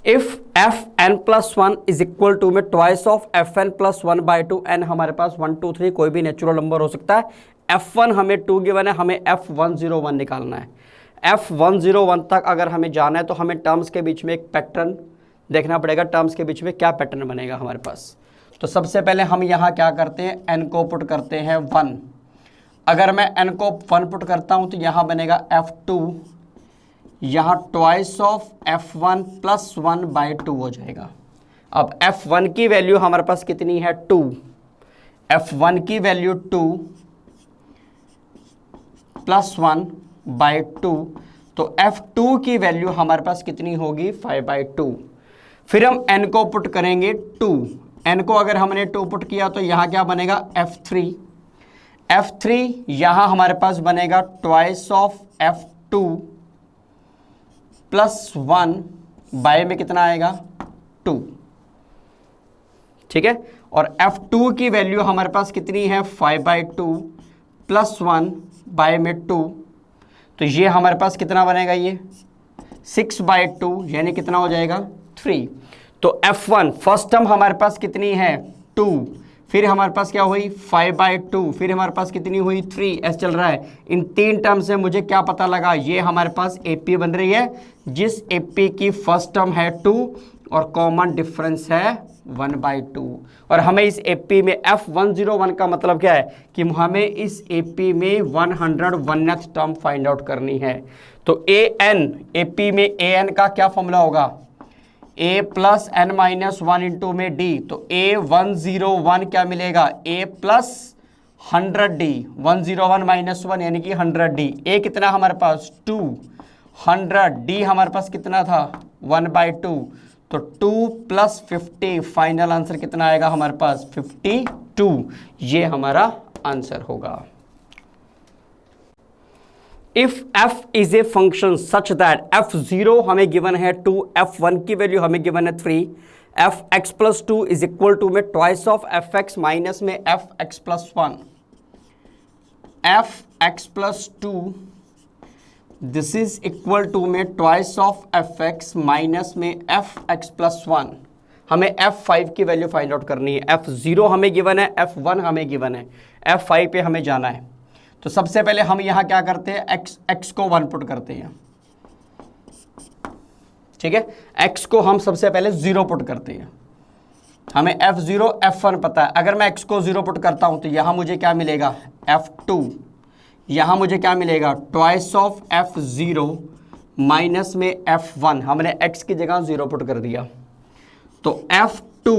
If F N plus one is equal to में twice of F N plus one by two, N हमारे पास 1 2 3 कोई भी natural number हो सकता है। F1 हमें 2 गिवन है, हमें F101 निकालना है। F101 तक अगर हमें जाना है तो हमें टर्म्स के बीच में एक पैटर्न देखना पड़ेगा, टर्म्स के बीच में क्या पैटर्न बनेगा हमारे पास। तो सबसे पहले हम यहाँ क्या करते हैं, n को पुट करते हैं 1। अगर मैं n को 1 पुट करता हूँ तो यहाँ बनेगा F2, यहाँ twice of F1 plus 1 by 2 हो जाएगा। अब F1 की वैल्यू हमारे पास कितनी है 2, F1 की वैल्यू 2 प्लस 1 बाई 2, तो F2 की वैल्यू हमारे पास कितनी होगी 5 बाई 2। फिर हम n को पुट करेंगे 2, n को अगर हमने 2 पुट किया तो यहाँ क्या बनेगा F3, F3 यहाँ हमारे पास बनेगा twice of F2 plus 1 bye में कितना आएगा 2, ठीक है। और F2 की वैल्यू हमारे पास कितनी है 5 बाई 2 प्लस 1 बाय में 2, तो ये हमारे पास कितना बनेगा, ये 6 बाई 2 यानी कितना हो जाएगा 3। तो F1 फर्स्ट टर्म हमारे पास कितनी है 2, फिर हमारे पास क्या हुई 5 बाई 2, फिर हमारे पास कितनी हुई 3, ऐसे चल रहा है। इन 3 टर्म से मुझे क्या पता लगा, ये हमारे पास AP बन रही है, जिस AP की फर्स्ट टर्म है 2 और कॉमन डिफरेंस है 1 बाई 2। और हमें इस AP में F101 का मतलब क्या है कि हमें इस AP में 101th टर्म फाइंड आउट करनी है। तो AP में AN का क्या फॉर्मूला होगा, A plus n minus 1 into में D, तो A101 क्या मिलेगा A प्लस 100D, 101 माइनस 1 यानी कि 100D। A कितना हमारे पास 2, 100D हमारे पास कितना था 1 बाई 2, तो 2 प्लस 50 फाइनल आंसर कितना आएगा हमारे पास 52, ये हमारा आंसर होगा। If f is a function such that f0 हमें गिवन है 2, f1 की वैल्यू हमें गिवन है 3, fx plus 2 is equal to में ट्वाइस ऑफ fx माइनस में fx plus 1, fx plus 2 this is equal to में ट्वाइस ऑफ fx माइनस में fx plus 1। हमें f5 की वैल्यू फाइंड आउट करनी है। f0 हमें गिवन है, f1 हमें गिवन है, f5 पे हमें जाना है। तो सबसे पहले हम यहाँ क्या करते हैं, x को 1 पुट करते हैं, ठीक है। x को हम सबसे पहले 0 पुट करते हैं, हमें f0 f1 पता है। अगर मैं x को 0 पुट करता हूं तो यहाँ मुझे क्या मिलेगा f2, यहाँ मुझे क्या मिलेगा ट्वाइस ऑफ f0 माइनस में f1, हमने x की जगह 0 पुट कर दिया, तो f2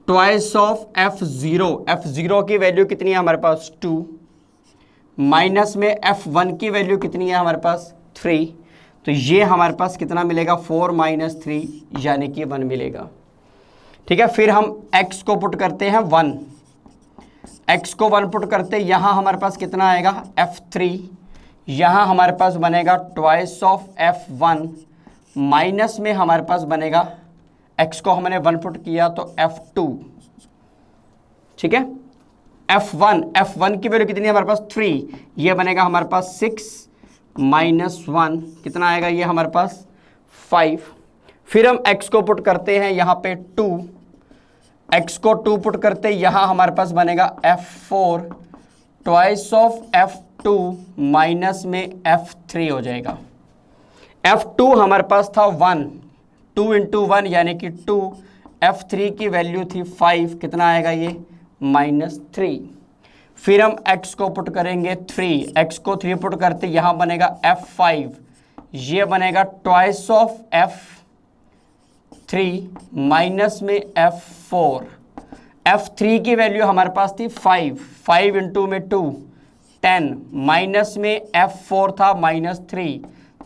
ट्वाइस ऑफ f0 की वैल्यू कितनी है हमारे पास 2, माइनस में f1 की वैल्यू कितनी है हमारे पास 3, तो ये हमारे पास कितना मिलेगा 4 माइनस 3 यानी कि 1 मिलेगा, ठीक है। फिर हम x को पुट करते हैं 1, x को 1 पुट करते हैं, यहाँ हमारे पास कितना आएगा f3, यहाँ हमारे पास बनेगा ट्वाइस ऑफ f1 माइनस में हमारे पास बनेगा x को हमने 1 पुट किया तो f2, ठीक है। f1 की वैल्यू कितनी है हमारे पास 3, ये बनेगा हमारे पास 6 माइनस 1 कितना आएगा, ये हमारे पास 5। फिर हम x को पुट करते हैं यहाँ पे 2, x को 2 पुट करते हैं, यहाँ हमारे पास बनेगा f4 twice of f2 minus में f3 हो जाएगा। f2 हमारे पास था 1, 2 इंटू 1 यानी कि 2, f3 की वैल्यू थी 5, कितना आएगा ये -3। फिर हम x को पुट करेंगे 3, x को 3 पुट करते यहाँ बनेगा f5, ये बनेगा ट्वाइस ऑफ f3 माइनस में f4, f3 की वैल्यू हमारे पास थी 5 इंटू में 2 10 माइनस में f4 था -3,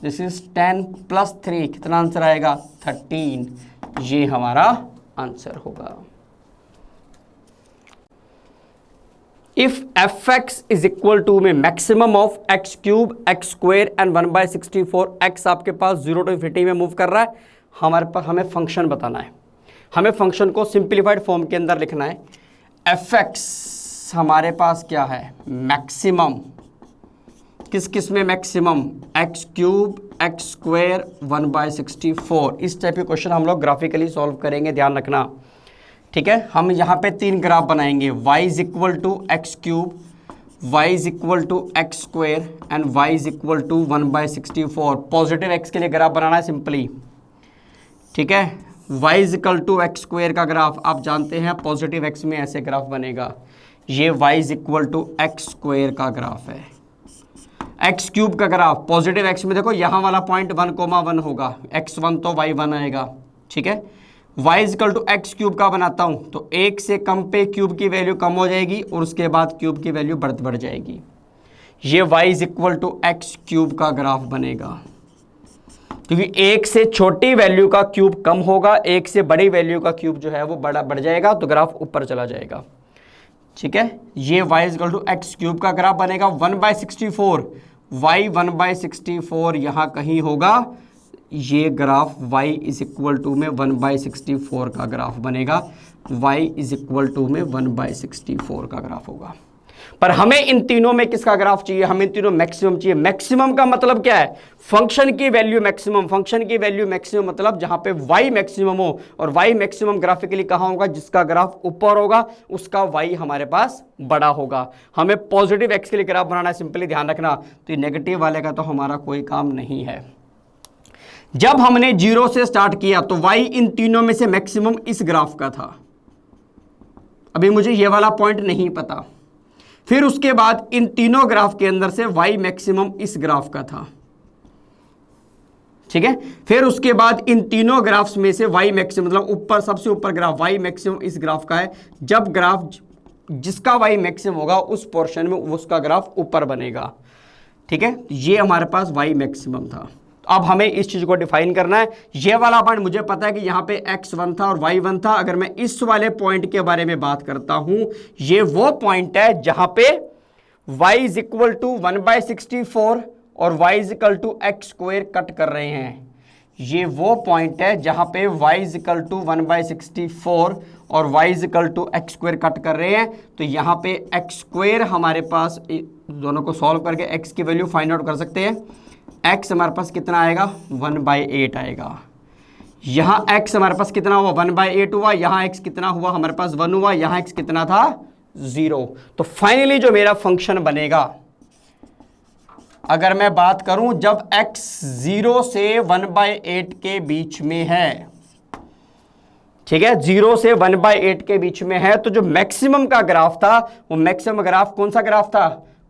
दिस इज 10 प्लस 3 कितना आंसर आएगा 13, ये हमारा आंसर होगा। If fx is equal to में maximum of x cube x square and 1/64, x आपके पास 0 to infinity में मूव कर रहा है, हमारे पास हमें फंक्शन बताना है, हमें फंक्शन को सिंप्लीफाइड फॉर्म के अंदर लिखना है। fx हमारे पास क्या है मैक्सिमम किस किस में maximum, x cube, x square, 1/64। इस टाइप के क्वेश्चन हम लोग ग्राफिकली सॉल्व करेंगे, ध्यान रखना, ठीक है। हम यहाँ पे 3 ग्राफ बनाएंगे, y is equal to X cube, y is equal to X square and y is equal to 1/64। Positive x के लिए ग्राफ बनाना है सिंपली, ठीक है। y is equal to X square का ग्राफ आप जानते हैं पॉजिटिव x में ऐसे ग्राफ बनेगा, ये y is equal to X square का ग्राफ है। एक्स क्यूब का ग्राफ पॉजिटिव x में देखो यहाँ वाला पॉइंट 1,1 होगा, x1 तो y1 आएगा, ठीक है। y is equal to X cube का बनाता हूँ तो 1 से कम पे क्यूब की वैल्यू कम हो जाएगी और उसके बाद क्यूब की वैल्यू बढ़ जाएगी। ये y is equal to X cube का ग्राफ बनेगा, क्योंकि 1 से छोटी वैल्यू का क्यूब कम होगा, 1 से बड़ी वैल्यू का क्यूब जो है वो बढ़ जाएगा, तो ग्राफ ऊपर चला जाएगा, ठीक है। ये y is equal to X cube का ग्राफ बनेगा। 1/64, y 1/64 यहाँ कहीं होगा, ये graph y is equal to में 1/64 का ग्राफ बनेगा, y इज इक्वल टू में 1/64 का ग्राफ होगा। पर हमें इन तीनों में किसका ग्राफ चाहिए, हमें तीनों मैक्सिमम चाहिए। मैक्सिमम का मतलब क्या है, फंक्शन की वैल्यू मैक्सिमम, फंक्शन की वैल्यू मैक्सिमम मतलब जहां पे y मैक्सिमम हो, और y मैक्सिमम ग्राफिकली कहां होगा, जिसका ग्राफ ऊपर होगा उसका y हमारे पास बड़ा होगा। हमें पॉजिटिव x के लिए ग्राफ बनाना है, सिंपली ध्यान रखना, तो ये नेगेटिव वाले का तो हमारा कोई काम नहीं है। जब हमने 0 से स्टार्ट किया तो y इन तीनों में से मैक्सिमम इस ग्राफ का था, अभी मुझे ये वाला पॉइंट नहीं पता। फिर उसके बाद इन तीनों ग्राफ के अंदर से y मैक्सिमम इस ग्राफ का था, ठीक है। फिर उसके बाद इन तीनों ग्राफ्स में से y मैक्सिमम मतलब ऊपर सबसे ऊपर ग्राफ y मैक्सिमम इस ग्राफ का है। जब ग्राफ जिसका y मैक्सिमम होगा उस पोर्शन में उसका ग्राफ ऊपर बनेगा, ठीक है। ये हमारे पास y मैक्सिमम था। अब हमें इस चीज को डिफाइन करना है। ये वाला पॉइंट मुझे पता है कि यहाँ पे x1 था और y1 था। अगर मैं इस वाले पॉइंट के बारे में बात करता हूं, ये वो पॉइंट है जहां पे y इज इक्वल टू 1/64 और y is equal to X square cut कर रहे हैं। ये वो पॉइंट है जहां पे y इज इक्वल टू 1/64 और y is equal to X square cut कर रहे हैं। तो यहाँ पे एक्स स्क्वायर हमारे पास, दोनों को सॉल्व करके x की वैल्यू फाइंड आउट कर सकते हैं। x हमारे पास कितना आएगा, 1/8 आएगा। यहाँ x हमारे पास कितना हुआ, 1/8 हुआ। यहाँ x कितना हुआ, हमारे पास 1 हुआ। यहाँ x कितना था, 0। तो फाइनली जो मेरा फंक्शन बनेगा, अगर मैं बात करूं जब x 0 से 1/8 के बीच में है, ठीक है, 0 से 1/8 के बीच में है, तो जो मैक्सिमम का ग्राफ था वो मैक्सिमम ग्राफ कौन सा ग्राफ था,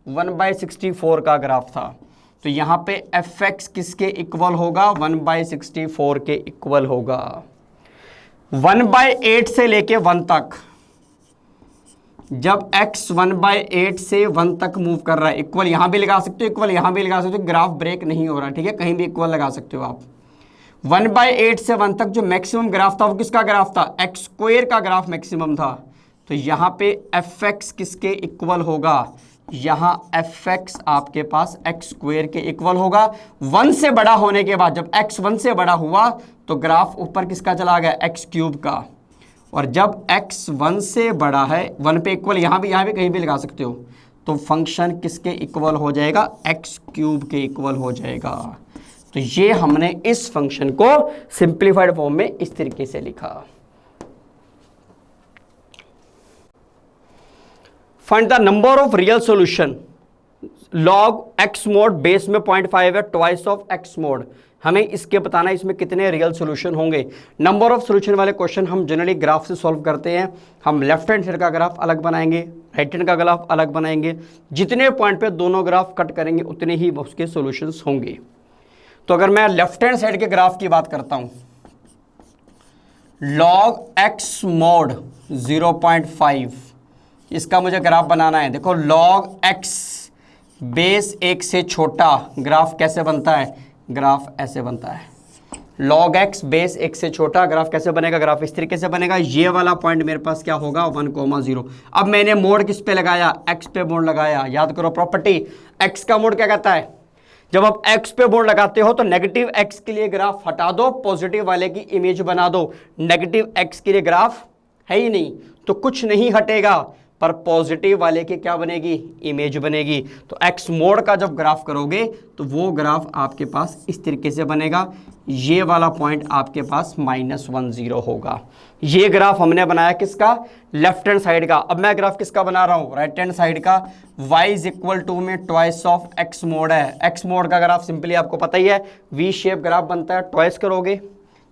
1/64 का ग्राफ था। तो यहां पे fx किसके इक्वल होगा, 1/64 के इक्वल होगा। 1/8 से लेके 1 तक, जब x 1/8 से 1 तक मूव कर रहा है, इक्वल यहां भी लगा सकते हो, इक्वल यहां भी लगा सकते हो, ग्राफ ब्रेक नहीं हो रहा, ठीक है, कहीं भी इक्वल लगा सकते हो आप। 1/8 से 1 तक जो मैक्सिमम ग्राफ था वो किसका ग्राफ था, एक्स स्क्वायर का ग्राफ मैक्सिमम था। तो यहां पे fx किसके इक्वल होगा, यहां fx आपके पास एक्स स्क्वायर के इक्वल होगा। 1 से बड़ा होने के बाद, जब x 1 से बड़ा हुआ तो ग्राफ ऊपर किसका चला गया, एक्स क्यूब का। और जब x 1 से बड़ा है, 1 पे इक्वल यहां भी कहीं भी लगा सकते हो, तो फंक्शन किसके इक्वल हो जाएगा, एक्स क्यूब के इक्वल हो जाएगा। तो ये हमने इस फंक्शन को सिंप्लीफाइड फॉर्म में इस तरीके से लिखा। Find the number of real solution, log x mode base में 0.5 है, ट्वाइस ऑफ एक्स मोड। हमें इसके बताना है इसमें कितने रियल सॉल्यूशन होंगे। नंबर ऑफ सॉल्यूशन वाले क्वेश्चन हम जनरली ग्राफ से सॉल्व करते हैं। हम लेफ्ट हैंड साइड का ग्राफ अलग बनाएंगे, राइट हैंड का ग्राफ अलग बनाएंगे। जितने पॉइंट पे दोनों ग्राफ कट करेंगे उतने ही उसके सॉल्यूशंस होंगे। तो अगर मैं लेफ्ट हैंड साइड के ग्राफ की बात करता हूं, लॉग एक्स मोड 0.5, इसका मुझे ग्राफ बनाना है। देखो लॉग एक्स बेस 1 से छोटा, ग्राफ कैसे बनता है, ग्राफ ऐसे बनता है। लॉग एक्स बेस 1 से छोटा, ग्राफ कैसे बनेगा, ग्राफ इस तरीके से बनेगा। ये वाला पॉइंट मेरे पास क्या होगा, 1,0। अब मैंने मोड किस पे लगाया, एक्स पे मोड लगाया। याद करो प्रॉपर्टी, एक्स का मोड क्या कहता है, जब आप एक्स पे मोड लगाते हो तो नेगेटिव एक्स के लिए ग्राफ हटा दो, पॉजिटिव वाले की इमेज बना दो। नेगेटिव एक्स के लिए ग्राफ है ही नहीं तो कुछ नहीं हटेगा। पर पॉजिटिव वाले की क्या बनेगी, इमेज बनेगी। तो एक्स मोड का जब ग्राफ करोगे तो वो ग्राफ आपके पास इस तरीके से बनेगा, ये वाला पॉइंट आपके पास -10 होगा। ये ग्राफ हमने बनाया किसका, लेफ्ट हैंड साइड का। अब मैं ग्राफ किसका बना रहा हूँ, राइट हैंड साइड का। y = में ट्वाइस ऑफ x मोड है। x मोड का ग्राफ सिंपली आपको पता ही है, वी शेप ग्राफ बनता है, ट्वाइस करोगे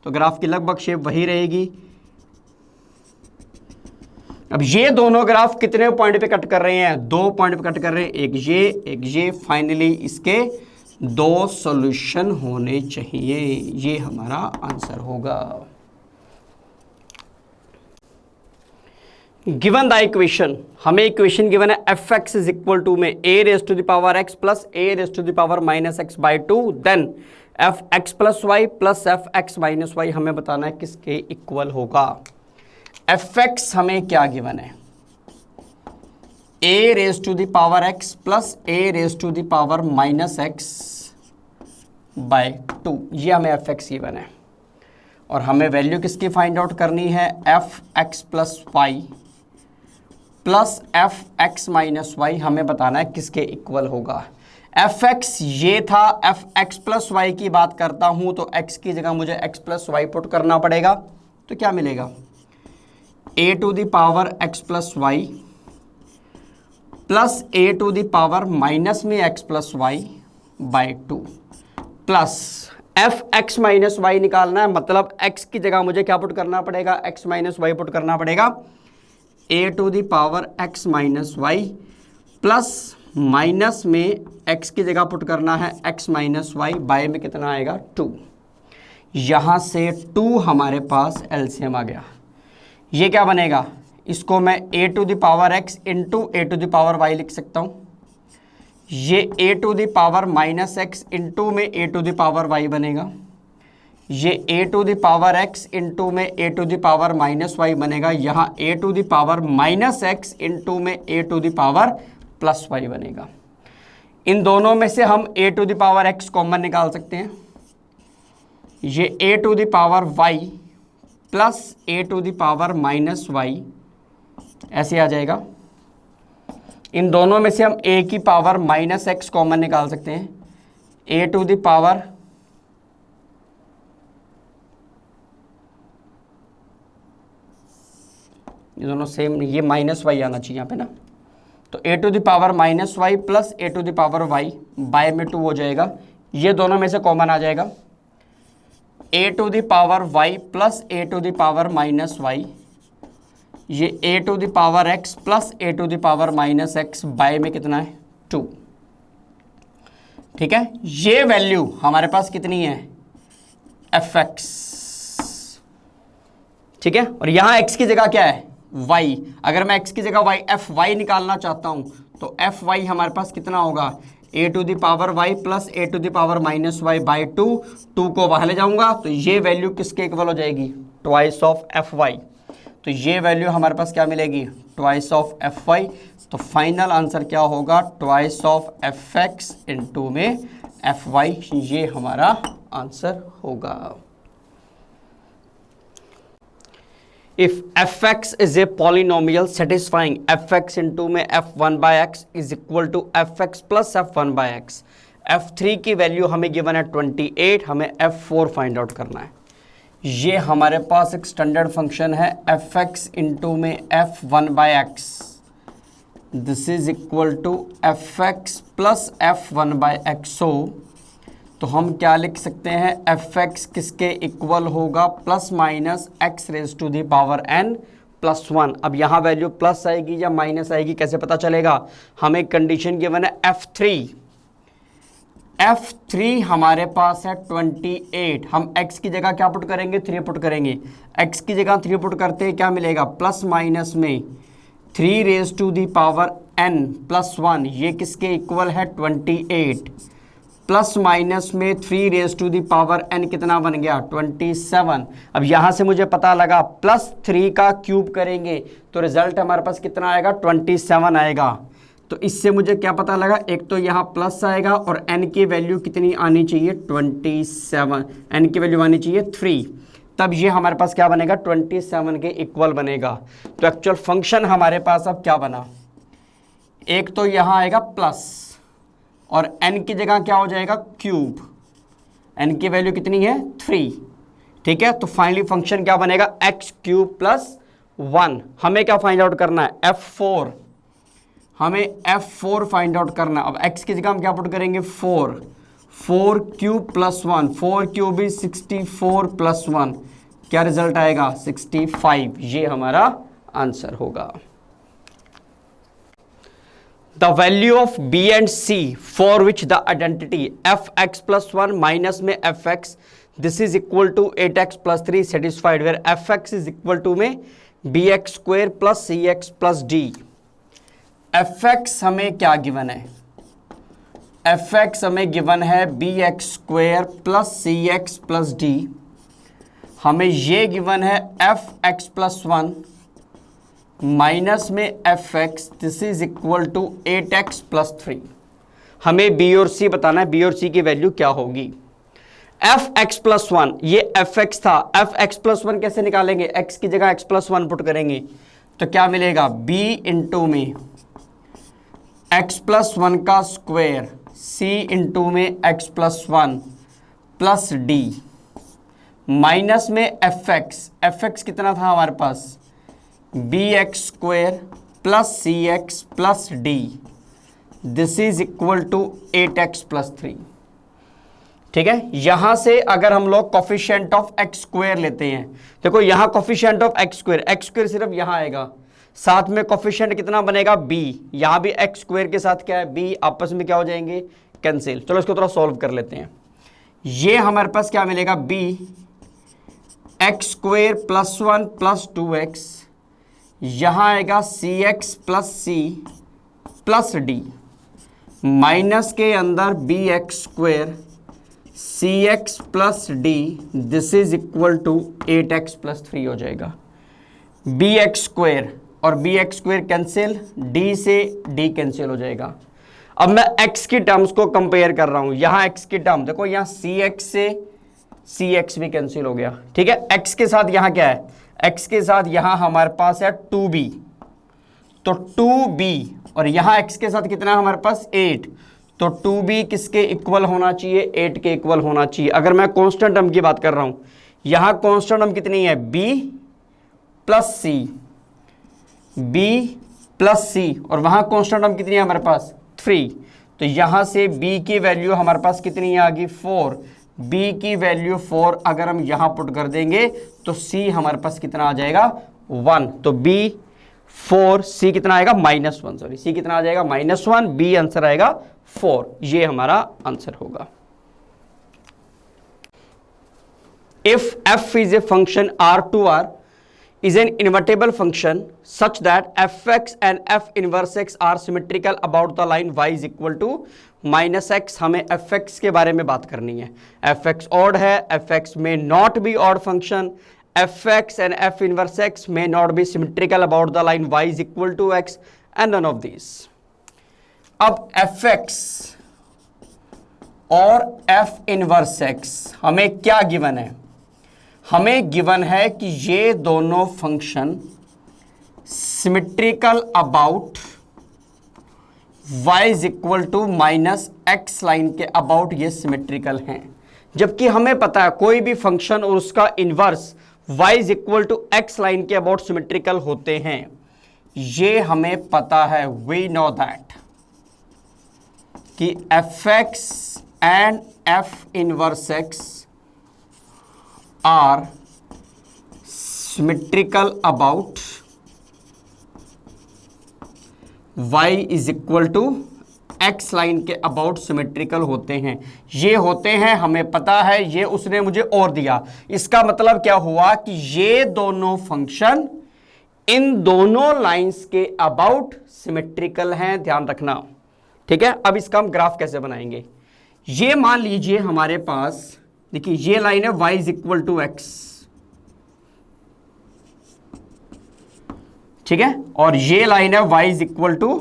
तो ग्राफ की लगभग शेप वही रहेगी। अब ये दोनों ग्राफ कितने पॉइंट पे कट कर रहे हैं, 2 पॉइंट पे कट कर रहे हैं, एक ये। फाइनली इसके 2 सॉल्यूशन होने चाहिए, ये हमारा आंसर होगा। गिवन द इक्वेशन, हमें इक्वेशन गिवन है fx = में a⁻x plus a⁻−x/2 then fx + y plus fx - y हमें बताना है किसके इक्वल होगा। fx हमें क्या गिवन है, a⁻x प्लस a⁻−x/2, ये हमें fx गिवन है। और हमें वैल्यू किसकी फाइंड आउट करनी है, fx + y plus fx - y हमें बताना है किसके इक्वल होगा। fx ये था, fx + y की बात करता हूं तो x की जगह मुझे x + y पुट करना पड़ेगा, तो क्या मिलेगा, a⁻x + y plus a⁻−x+y/2 plus fx - y निकालना है, मतलब x की जगह मुझे क्या पुट करना पड़ेगा, x - y पुट करना पड़ेगा, a⁻x - y प्लस माइनस में x की जगह पुट करना है x - y, बाय में कितना आएगा 2। यहां से 2 हमारे पास एलसीएम आ गया, ये क्या बनेगा, इसको मैं a⁻x इंटू a⁻y लिख सकता हूं, ये a⁻−x इंटू में a⁻y बनेगा, ये a⁻x इंटू में a⁻−y बनेगा, यहाँ a⁻−x इंटू में a⁻+y बनेगा। इन दोनों में से हम a⁻x कॉमन निकाल सकते हैं, ये a⁻y प्लस a⁻−y ऐसे आ जाएगा। इन दोनों में से हम a⁻−x कॉमन निकाल सकते हैं, ये दोनों सेम, ये -y आना चाहिए यहाँ पे ना, तो a⁻−y प्लस a⁻y बाय में 2 हो जाएगा, ये दोनों में से कॉमन आ जाएगा, a⁻y प्लस a⁻−y, ये a⁻x प्लस a⁻−x बाय में कितना है 2। ठीक है, ये वैल्यू हमारे पास कितनी है, fx। ठीक है, और यहां x की जगह क्या है, y। अगर मैं x की जगह fy निकालना चाहता हूं तो fy हमारे पास कितना होगा, a⁻y प्लस a⁻−y/2, 2 को बाहर ले जाऊंगा तो ये वैल्यू किसके इक्वल हो जाएगी, ट्वाइस ऑफ fy। तो ये वैल्यू हमारे पास क्या मिलेगी, ट्वाइस ऑफ fy। तो फाइनल आंसर क्या होगा, ट्वाइस ऑफ fx इंटू में fy, ये हमारा आंसर होगा। If fx is a polynomial satisfying fx into में f1/x is equal to fx plus f1/x, f3 की वैल्यू हमें गिवन है 28, हमें f4 फाइंड आउट करना है। ये हमारे पास एक स्टैंडर्ड फंक्शन है fx इंटू में f1/x, this is equal to fx plus f1/x। तो हम क्या लिख सकते हैं, fx किसके इक्वल होगा, ±x⁻n+1। अब यहाँ वैल्यू प्लस आएगी या माइनस आएगी कैसे पता चलेगा, हमें कंडीशन गिवन है f3 हमारे पास है 28, हम x की जगह क्या पुट करेंगे, 3 पुट करेंगे, x की जगह 3 पुट करते हैं क्या मिलेगा, प्लस माइनस में 3n+1, ये किसके इक्वल है 28, प्लस माइनस में 3n कितना बन गया 27। अब यहां से मुझे पता लगा +3 का क्यूब करेंगे तो रिजल्ट हमारे पास कितना आएगा 27 आएगा। तो इससे मुझे क्या पता लगा, एक तो यहाँ प्लस आएगा और n की वैल्यू कितनी आनी चाहिए 27, n की वैल्यू आनी चाहिए 3। तब ये हमारे पास क्या बनेगा, 27 के इक्वल बनेगा। तो एक्चुअल फंक्शन हमारे पास अब क्या बना, एक तो यहां आएगा प्लस और n की जगह क्या हो जाएगा क्यूब, n की वैल्यू कितनी है 3, ठीक है। तो फाइनली फंक्शन क्या बनेगा एक्स क्यूब प्लस 1। हमें क्या फाइंड आउट करना है f4, हमें f4 फाइंड आउट करना। अब x की जगह हम क्या पुट करेंगे 4, 4 cube plus 1, 4 cube is 64 plus 1, क्या रिजल्ट आएगा 65। ये हमारा आंसर होगा। The value of b and c for which the identity f(x plus 1) minus में fx this is equal to 8x plus 3 satisfied, where fx is equal to में bx square plus cx plus d। fx हमें क्या given है, fx हमें given है bx square plus cx plus d, हमें ये given है fx प्लस 1 माइनस में fx this is equal to 8x plus 3। हमें b और c बताना है, b और c की वैल्यू क्या होगी। fx प्लस 1 ये fx था, fx प्लस 1 कैसे निकालेंगे, x की जगह x प्लस 1 पुट करेंगे तो क्या मिलेगा b इंटू में x प्लस 1 का स्क्वायर c इंटू में x plus 1 plus d minus में fx कितना था हमारे पास bx square plus cx plus d this is equal to 8x plus 3, ठीक है। यहां से अगर हम लोग कोफिशिएंट ऑफ x स्क्वायर लेते हैं, देखो यहां कोफिशिएंट ऑफ x स्क्वायर सिर्फ यहां आएगा, साथ में कोफिशिएंट कितना बनेगा b, यहां भी x स्क्वायर के साथ क्या है b, आपस में क्या हो जाएंगे कैंसिल। चलो इसको थोड़ा सॉल्व कर लेते हैं। ये हमारे पास क्या मिलेगा b x square plus 1 plus 2x, यहां आएगा cx plus c plus d minus के अंदर bx square cx plus d this is equal to 8x plus 3 हो जाएगा। bx स्क्वायर और bx स्क्वायर कैंसिल, d से d कैंसिल हो जाएगा। अब मैं x की टर्म्स को कंपेयर कर रहा हूं, यहां x की टर्म देखो, यहां cx से cx भी कैंसिल हो गया, ठीक है। x के साथ यहां क्या है, x के साथ यहां हमारे पास है 2b, तो 2b और यहां x के साथ कितना है हमारे पास 8, तो 2b किसके इक्वल होना चाहिए 8 के इक्वल होना चाहिए। अगर मैं कांस्टेंट टर्म की बात कर रहा हूं, यहां कांस्टेंट टर्म कितनी है b plus c, b plus c और वहां कांस्टेंट टर्म कितनी है हमारे पास 3, तो यहां से b की वैल्यू हमारे पास कितनी आ गई 4, b की वैल्यू 4 अगर हम यहां पुट कर देंगे तो c हमारे पास कितना आ जाएगा 1, तो b 4, c कितना आएगा -1, सॉरी c कितना आ जाएगा -1, b आंसर आएगा 4, ये हमारा आंसर होगा। If f is a function R2R is an invertible function such that fx and f inverse x are symmetrical about the line y is equal to -x, हमें fx के बारे में बात करनी है। fx odd है, fx may not be odd function, fx and f inverse x may not be symmetrical about the line y is equal to x and none of these। अब fx और f inverse x हमें क्या given है, हमें given है कि ये दोनों function symmetrical about y is equal to -x line के अबाउट ये सिमेट्रिकल हैं, जबकि हमें पता है कोई भी फंक्शन और उसका inverse y is equal to x line के अबाउट सिमेट्रिकल होते हैं, ये हमें पता है। वी नो दैट कि fx and f inverse x are symmetrical about y is equal to x line के अबाउट सिमेट्रिकल होते हैं, ये होते हैं, हमें पता है, ये उसने मुझे और दिया। इसका मतलब क्या हुआ कि ये दोनों फंक्शन इन दोनों लाइंस के अबाउट सिमेट्रिकल हैं, ध्यान रखना, ठीक है। अब इसका हम ग्राफ कैसे बनाएंगे, ये मान लीजिए हमारे पास, देखिए ये लाइन है y is equal to x, ठीक है, और ये लाइन है y is equal to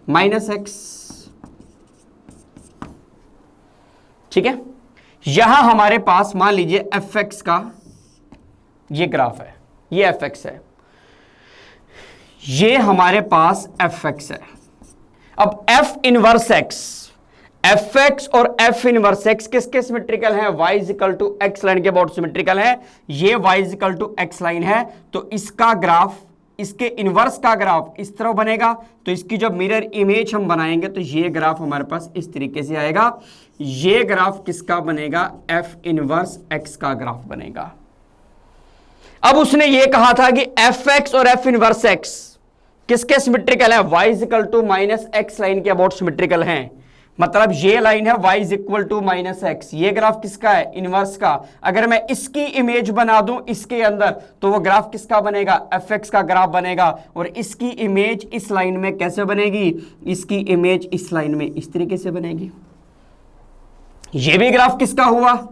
-x, ठीक है, यहां हमारे पास मान लीजिए एफ एक्स का ये ग्राफ है, ये एफ एक्स है, ये हमारे पास एफ एक्स है। अब F inverse X, F X और एफ इनवर्स एक्स किसके सिमेट्रिकल है? Y is equal to X line के अबाउट सिमेट्रिकल है। ये Y is equal to X line है, तो इसका ग्राफ, इसके इनवर्स का ग्राफ इस तरह बनेगा, तो इसकी जो मिरर इमेज हम बनाएंगे तो ये ग्राफ हमारे पास इस तरीके से आएगा। ये ग्राफ किसका बनेगा? एफ इनवर्स एक्स का ग्राफ बनेगा। अब उसने ये कहा था कि एफ एक्स और एफ इनवर्स एक्स किसके सिमेट्रिकल है? Y is equal to minus X line के अबाउट सिमेट्रिकल हैं। मतलब ये लाइन है y is equal to minus X, ये ग्राफ किसका है? इनवर्स का। अगर मैं इसकी इमेज बना दूं इसके अंदर तो वो ग्राफ किसका बनेगा? एफ एक्स का ग्राफ बनेगा। और इसकी इमेज इस लाइन में कैसे बनेगी? इसकी इमेज इस लाइन में इस तरीके से बनेगी। ये भी ग्राफ किसका हुआ?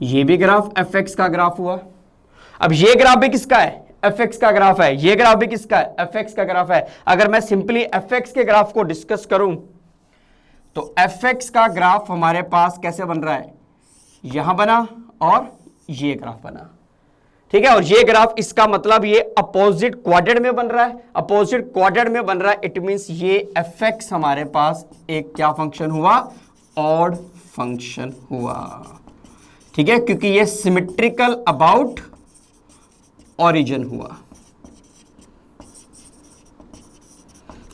ये भी ग्राफ एफ एक्स का ग्राफ हुआ। अब ये ग्राफ भी किसका है? एफ एक्स का ग्राफ है। ये ग्राफ भी किसका है? एफ एक्स का ग्राफ है। अगर मैं सिंपली एफ एक्स के ग्राफ को डिस्कस करूं तो एफ एक्स का ग्राफ हमारे पास कैसे बन रहा है? यहां बना और ये ग्राफ बना, ठीक है। और ये ग्राफ, इसका मतलब ये अपोजिट क्वाड्रेंट में बन रहा है। अपोजिट क्वाड्रेंट में बन रहा है, इट मींस ये एफ एक्स हमारे पास एक क्या फंक्शन हुआ? ऑड फंक्शन हुआ, ठीक है, क्योंकि ये सिमेट्रिकल अबाउट ओरिजिन हुआ।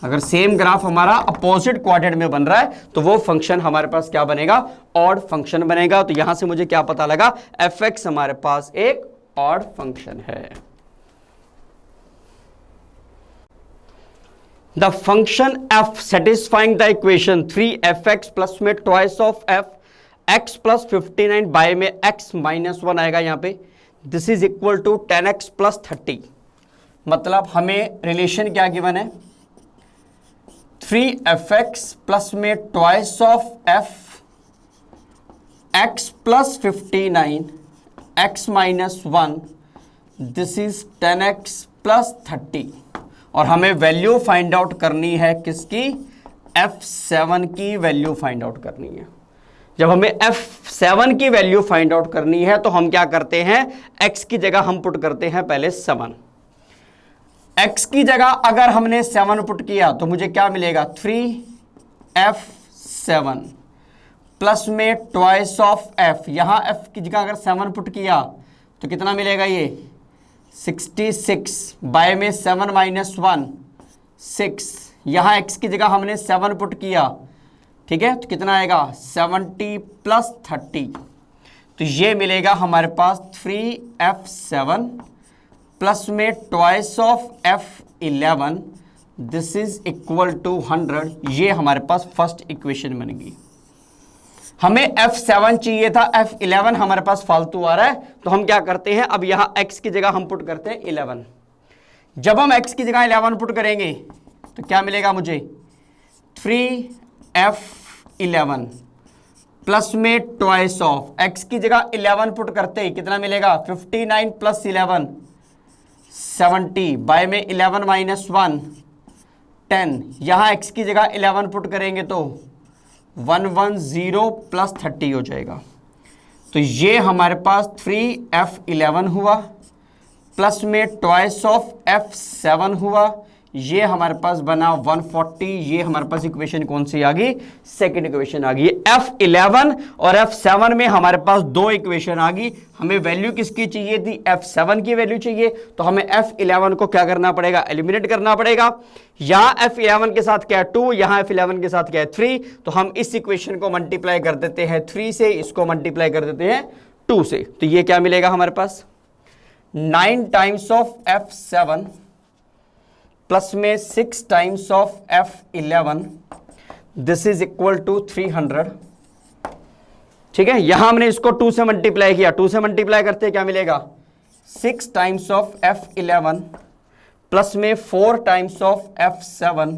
अगर सेम ग्राफ हमारा अपोजिट क्वाड्रेंट में बन रहा है तो वो फंक्शन हमारे पास क्या बनेगा? ऑड फंक्शन बनेगा। तो यहां से मुझे क्या पता लगा? एफ एक्स हमारे पास एक ऑड फंक्शन है। The function F satisfying the equation 3f(x) plus में twice of F x plus 59 by में x माइनस 1 आएगा यहां पे। This is equal to 10x plus 30। मतलब हमें रिलेशन क्या गिवन है? 3f(x) प्लस में twice of F x plus 59 x minus 1, this is 10x plus 30। और हमें वैल्यू फाइंड आउट करनी है किसकी? f7 की वैल्यू फाइंड आउट करनी है। जब हमें f7 की वैल्यू फाइंड आउट करनी है तो हम क्या करते हैं? x की जगह हम पुट करते हैं पहले 7। x की जगह अगर हमने 7 पुट किया तो मुझे क्या मिलेगा? 3f7 प्लस में ट्वाइस ऑफ f। यहां f की जगह अगर 7 पुट किया तो कितना मिलेगा? ये 66 बाय में 7 माइनस 1 6। यहां x की जगह हमने 7 पुट किया, ठीक है, तो कितना आएगा? 70 प्लस 30। तो ये मिलेगा हमारे पास 3f7 प्लस में twice of f11, this is equal to 100। ये हमारे पास फर्स्ट इक्वेशन बन गई। हमें f7 चाहिए था, f11 हमारे पास फालतू आ रहा है, तो हम क्या करते हैं? अब यहां x की जगह हम पुट करते हैं 11। जब हम x की जगह 11 पुट करेंगे तो क्या मिलेगा मुझे? 3f11 प्लस में ट्वाइस ऑफ, x की जगह 11 पुट करते ही कितना मिलेगा? 59 प्लस 11 70 बाय में 11 माइनस 1 10। यहां x की जगह 11 पुट करेंगे तो 110 प्लस 30 हो जाएगा। तो ये हमारे पास 3f11 हुआ प्लस में ट्वाइस ऑफ f7 हुआ। ये हमारे पास बना 140। ये हमारे पास इक्वेशन कौन सी आ गई? सेकंड इक्वेशन आ गई। f11 और f7 में हमारे पास दो इक्वेशन आ गई। हमें वैल्यू किसकी चाहिए थी? f7 की वैल्यू चाहिए, तो हमें f11 को क्या करना पड़ेगा? एलिमिनेट करना पड़ेगा। यहां f11 के साथ क्या है? 2, यहां f11 के साथ क्या है? 3। तो हम इस इक्वेशन को मल्टीप्लाई कर देते हैं 3 से, इसको मल्टीप्लाई कर देते हैं 2 से। तो ये क्या मिलेगा हमारे पास? 9 टाइम्स ऑफ f7 प्लस में 6 times of f11, this is equal to 300। ठीक है, यहां हमने इसको 2 से मल्टीप्लाई किया। 2 से मल्टीप्लाई करते क्या मिलेगा? 6 टाइम्स ऑफ f11 प्लस में 4 times of f7,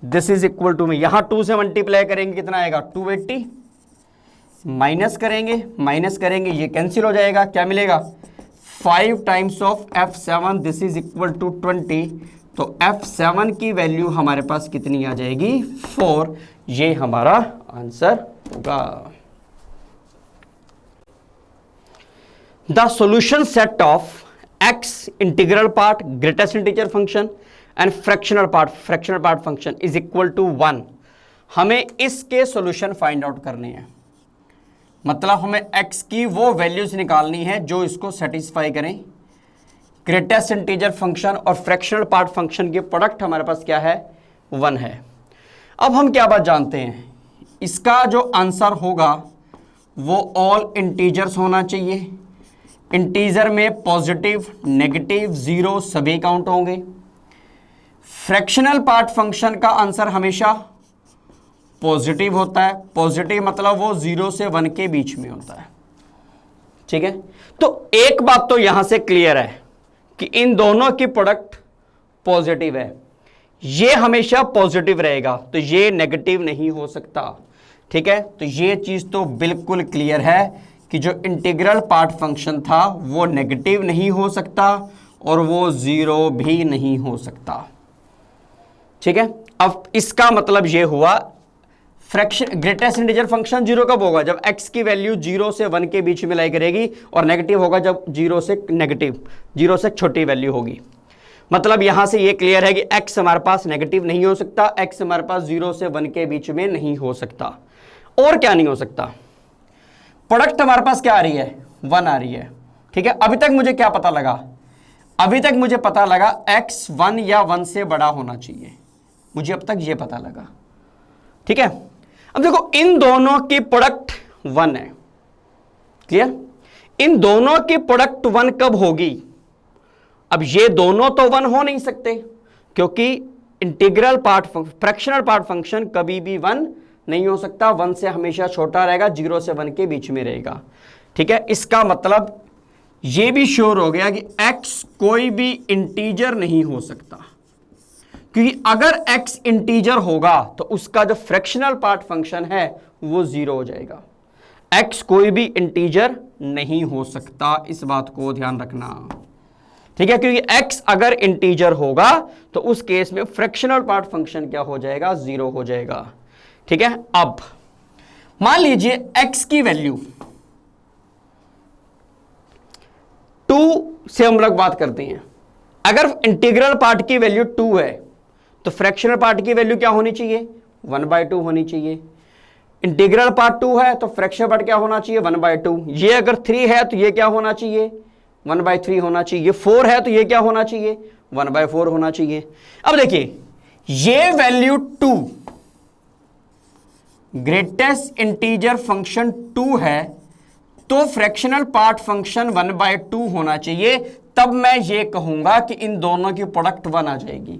this is equal to में यहां 2 से मल्टीप्लाई करेंगे कितना आएगा? 280। माइनस करेंगे ये कैंसिल हो जाएगा। क्या मिलेगा? 5 times of f7, this is equal to 20। तो f7 की वैल्यू हमारे पास कितनी आ जाएगी? 4। ये हमारा आंसर होगा। The solution set of x integral part greatest integer function and fractional part function is equal to 1। हमें इसके सॉल्यूशन फाइंड आउट करने हैं, मतलब हमें x की वो वैल्यूज निकालनी है जो इसको सेटिस्फाई करें। ग्रेटेस्ट इंटीजर फंक्शन और फ्रैक्शनल पार्ट फंक्शन के प्रोडक्ट हमारे पास क्या है, 1 है। अब हम क्या बात जानते हैं, इसका जो आंसर होगा वो ऑल इंटीजर्स होना चाहिए। इंटीजर में पॉजिटिव, नेगेटिव, जीरो सभी काउंट होंगे। फ्रैक्शनल पार्ट फंक्शन का आंसर हमेशा पॉजिटिव होता है। पॉजिटिव मतलब वो 0 से 1 के बीच में होता है, ठीक है। तो एक बात तो यहां से क्लियर है कि इन दोनों की प्रोडक्ट पॉजिटिव है, ये हमेशा पॉजिटिव रहेगा, तो ये नेगेटिव नहीं हो सकता, ठीक है। तो ये चीज तो बिल्कुल क्लियर है कि जो इंटीग्रल पार्ट फंक्शन था वो नेगेटिव नहीं हो सकता और वो 0 भी नहीं हो सकता, ठीक है। अब इसका मतलब ये हुआ फ्रैक्शन ग्रेटेस्ट इंटीजर फंक्शन 0 कब होगा, जब x की वैल्यू 0 से 1 के बीच में लाई करेगी, और नेगेटिव होगा जब 0 से छोटी वैल्यू होगी। मतलब यहां से ये क्लियर है कि x हमारे पास नेगेटिव नहीं हो सकता, x हमारे पास 0 से 1 के बीच में नहीं हो सकता। और क्या नहीं हो सकता, प्रोडक्ट हमारे पास क्या आ रही है, 1 आ रही है, ठीक है। अभी तक मुझे क्या पता लगा, अभी तक मुझे पता लगा x 1 या 1 से बड़ा होना चाहिए, मुझे अब तक ये पता लगा, ठीक है। अब देखो इन दोनों की प्रोडक्ट 1 है, क्लियर। इन दोनों की प्रोडक्ट 1 कब होगी, अब ये दोनों तो 1 हो नहीं सकते क्योंकि integral part fractional part function कभी भी 1 नहीं हो सकता, 1 से हमेशा छोटा रहेगा, 0 से 1 के बीच में रहेगा, ठीक है। इसका मतलब ये भी श्योर हो गया कि x कोई भी इंटीजर नहीं हो सकता, क्योंकि अगर x इंटीजर होगा तो उसका जो फ्रैक्शनल पार्ट फंक्शन है वो 0 हो जाएगा। x कोई भी इंटीजर नहीं हो सकता, इस बात को ध्यान रखना, ठीक है। क्योंकि x अगर इंटीजर होगा तो उस केस में फ्रैक्शनल पार्ट फंक्शन क्या हो जाएगा, 0 हो जाएगा, ठीक है। अब मान लीजिए x की वैल्यू 2 से हम लोग बात करते हैं, अगर इंटीग्रल पार्ट की वैल्यू 2 है तो फ्रैक्शनल पार्ट की वैल्यू क्या होनी चाहिए, 1/2 होनी चाहिए। इंटीग्रल पार्ट 2 है तो फ्रैक्शनल पार्ट क्या होना चाहिए, 1/2। ये अगर 3 है तो ये क्या होना चाहिए, 1/3 होना चाहिए। ये 4 है तो ये क्या होना चाहिए, 1/4 होना चाहिए। अब देखिए ये वैल्यू 2 ग्रेटेस्ट इंटीजर फंक्शन 2 है तो फ्रैक्शनल पार्ट फंक्शन 1/2 होना चाहिए, तब मैं ये कहूंगा कि इन दोनों की प्रोडक्ट 1 आ जाएगी।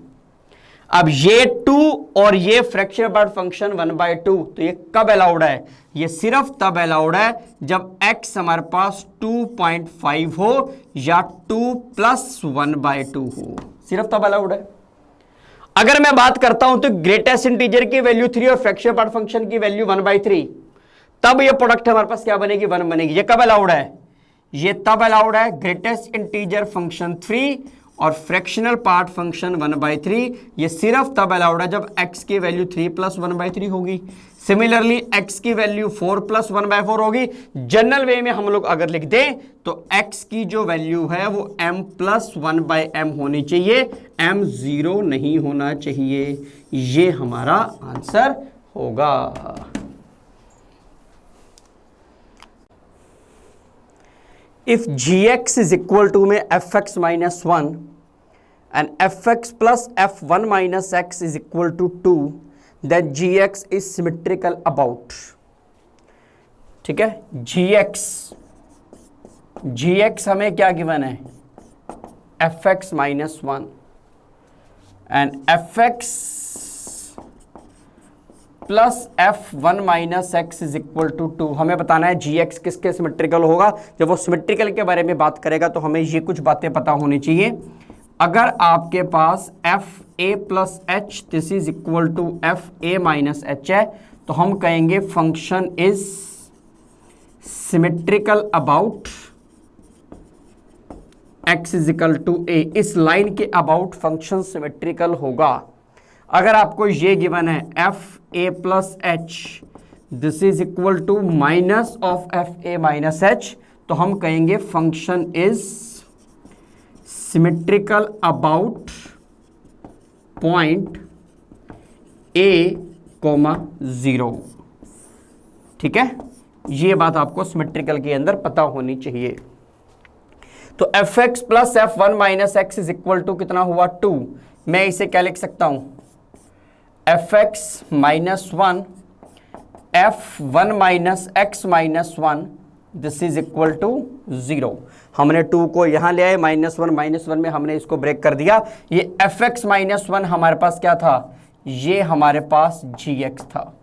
अब ये 2 और ये फ्रैक्शनल पार्ट फंक्शन 1/2, तो ये कब अलाउड है, ये सिर्फ तब अलाउड है जब x हमारे पास 2.5 हो या 2 + 1/2 हो, सिर्फ तब अलाउड है। अगर मैं बात करता हूं तो ग्रेटेस्ट इंटीजर की वैल्यू 3 और फ्रैक्शनल पार्ट फंक्शन की वैल्यू 1/3, तब ये प्रोडक्ट हमारे पास क्या बनेगी, 1 बनेगी। ये कब अलाउड है, ये तब अलाउड है ग्रेटेस्ट इंटीजर फंक्शन 3 और फ्रैक्शनल पार्ट फंक्शन 1/3, ये सिर्फ तब अलाउड है जब x की वैल्यू 3 + 1/3 होगी। सिमिलरली x की वैल्यू 4 + 1/4 होगी। जनरल वे में हम लोग अगर लिख दें तो x की जो वैल्यू है वो m + 1/m होनी चाहिए, m 0 नहीं होना चाहिए। ये हमारा आंसर होगा। If gx is equal to में fx - 1 and fx plus f1 minus x is equal to 2, then gx is symmetrical about, ठीक है। gx हमें क्या गिवन है, fx - 1 and fx plus f1 minus x is equal to 2। हमें बताना है gx किसके सिमेट्रिकल होगा। जब वो सिमेट्रिकल के बारे में बात करेगा तो हमें ये कुछ बातें पता होनी चाहिए। अगर आपके पास fa plus h this is equal to fa minus h है तो हम कहेंगे function is symmetrical about x is equal to a। इस लाइन के अबाउट फंक्शन सिमेट्रिकल होगा। अगर आपको ये गिवन है fa plus h this is equal to minus of fa minus h, तो हम कहेंगे function is symmetrical about point a, 0। ठीक है, ये बात आपको सिमेट्रिकल के अंदर पता होनी चाहिए। तो F x plus F one minus X is equal to कितना हुआ 2। मैं इसे क्या लिख सकता हूं, F X minus one F one minus X minus one this is equal to 0। हमने 2 को यहां ले आए, -1 में हमने इसको ब्रेक कर दिया। ये एफ एक्स माइनस वन हमारे पास क्या था, ये हमारे पास जी एक्स था।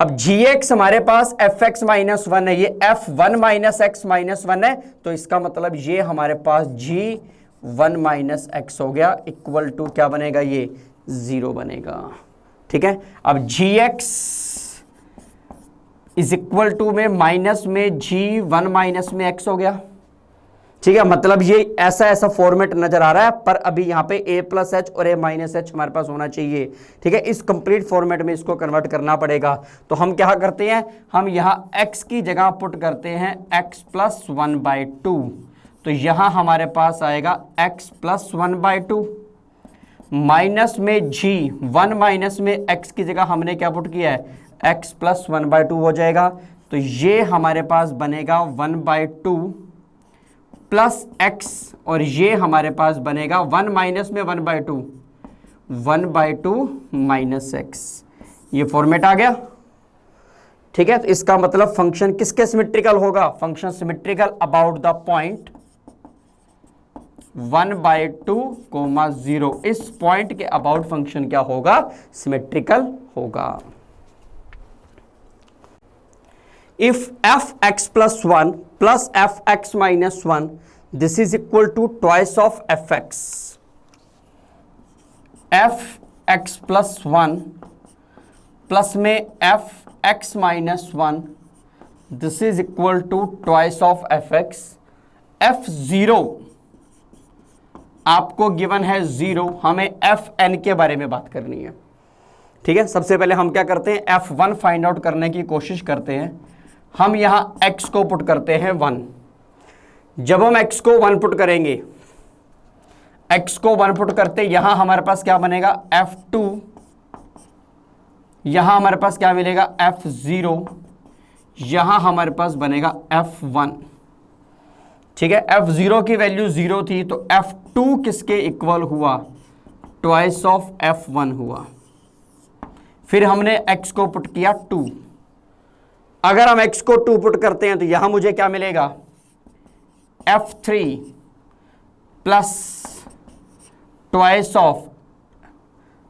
अब जी एक्स हमारे पास एफ एक्स माइनस वन है, ये F one minus X minus one है, तो इसका मतलब ये हमारे पास जी वन माइनस एक्स हो गया, इक्वल टू क्या बनेगा, ये 0 बनेगा। ठीक है, अब जी एक्स इज इक्वल टू में माइनस में जी वन माइनस में एक्स हो गया। ठीक है, मतलब ये ऐसा फॉर्मेट नजर आ रहा है, पर अभी यहां पे a प्लस एच और a माइनस एच हमारे पास होना चाहिए। ठीक है, इस कंप्लीट फॉर्मेट में इसको कन्वर्ट करना पड़ेगा। तो हम क्या करते हैं, हम यहां x की जगह पुट करते हैं x प्लस 1/2। तो यहां हमारे पास आएगा x प्लस 1/2 माइनस में g 1 माइनस में x की जगह हमने क्या पुट किया है, x प्लस 1/2 हो जाएगा। तो ये हमारे पास बनेगा 1/2 प्लस x, और ये हमारे पास बनेगा 1 माइनस में 1/2 1/2 माइनस x। ये फॉर्मेट आ गया। ठीक है, तो इसका मतलब फंक्शन किसके सिमेट्रिकल होगा, function symmetrical about the point 1/2, 0। इस पॉइंट के अबाउट फंक्शन क्या होगा, सिमेट्रिकल होगा। If f(x plus 1 plus f(x minus 1) this is equal to twice of f(x). f(x plus 1 plus में f(x minus 1) this is equal to twice of f(x). f0 आपको given है 0, हमें fn के बारे में बात करनी है। ठीक है, सबसे पहले हम क्या करते हैं, f1 फाइंड आउट करने की कोशिश करते हैं। हम यहां x को पुट करते हैं 1। जब हम x को 1 पुट करेंगे, x को 1 पुट करते यहां हमारे पास क्या बनेगा, f2, यहां हमारे पास क्या मिलेगा, f0, यहां हमारे पास बनेगा f1। ठीक है, f0 की वैल्यू 0 थी, तो f2 किसके इक्वल हुआ, ट्वाइस ऑफ f1 हुआ। फिर हमने x को पुट किया 2। अगर हम x को 2 पुट करते हैं तो यहां मुझे क्या मिलेगा, f3 plus twice of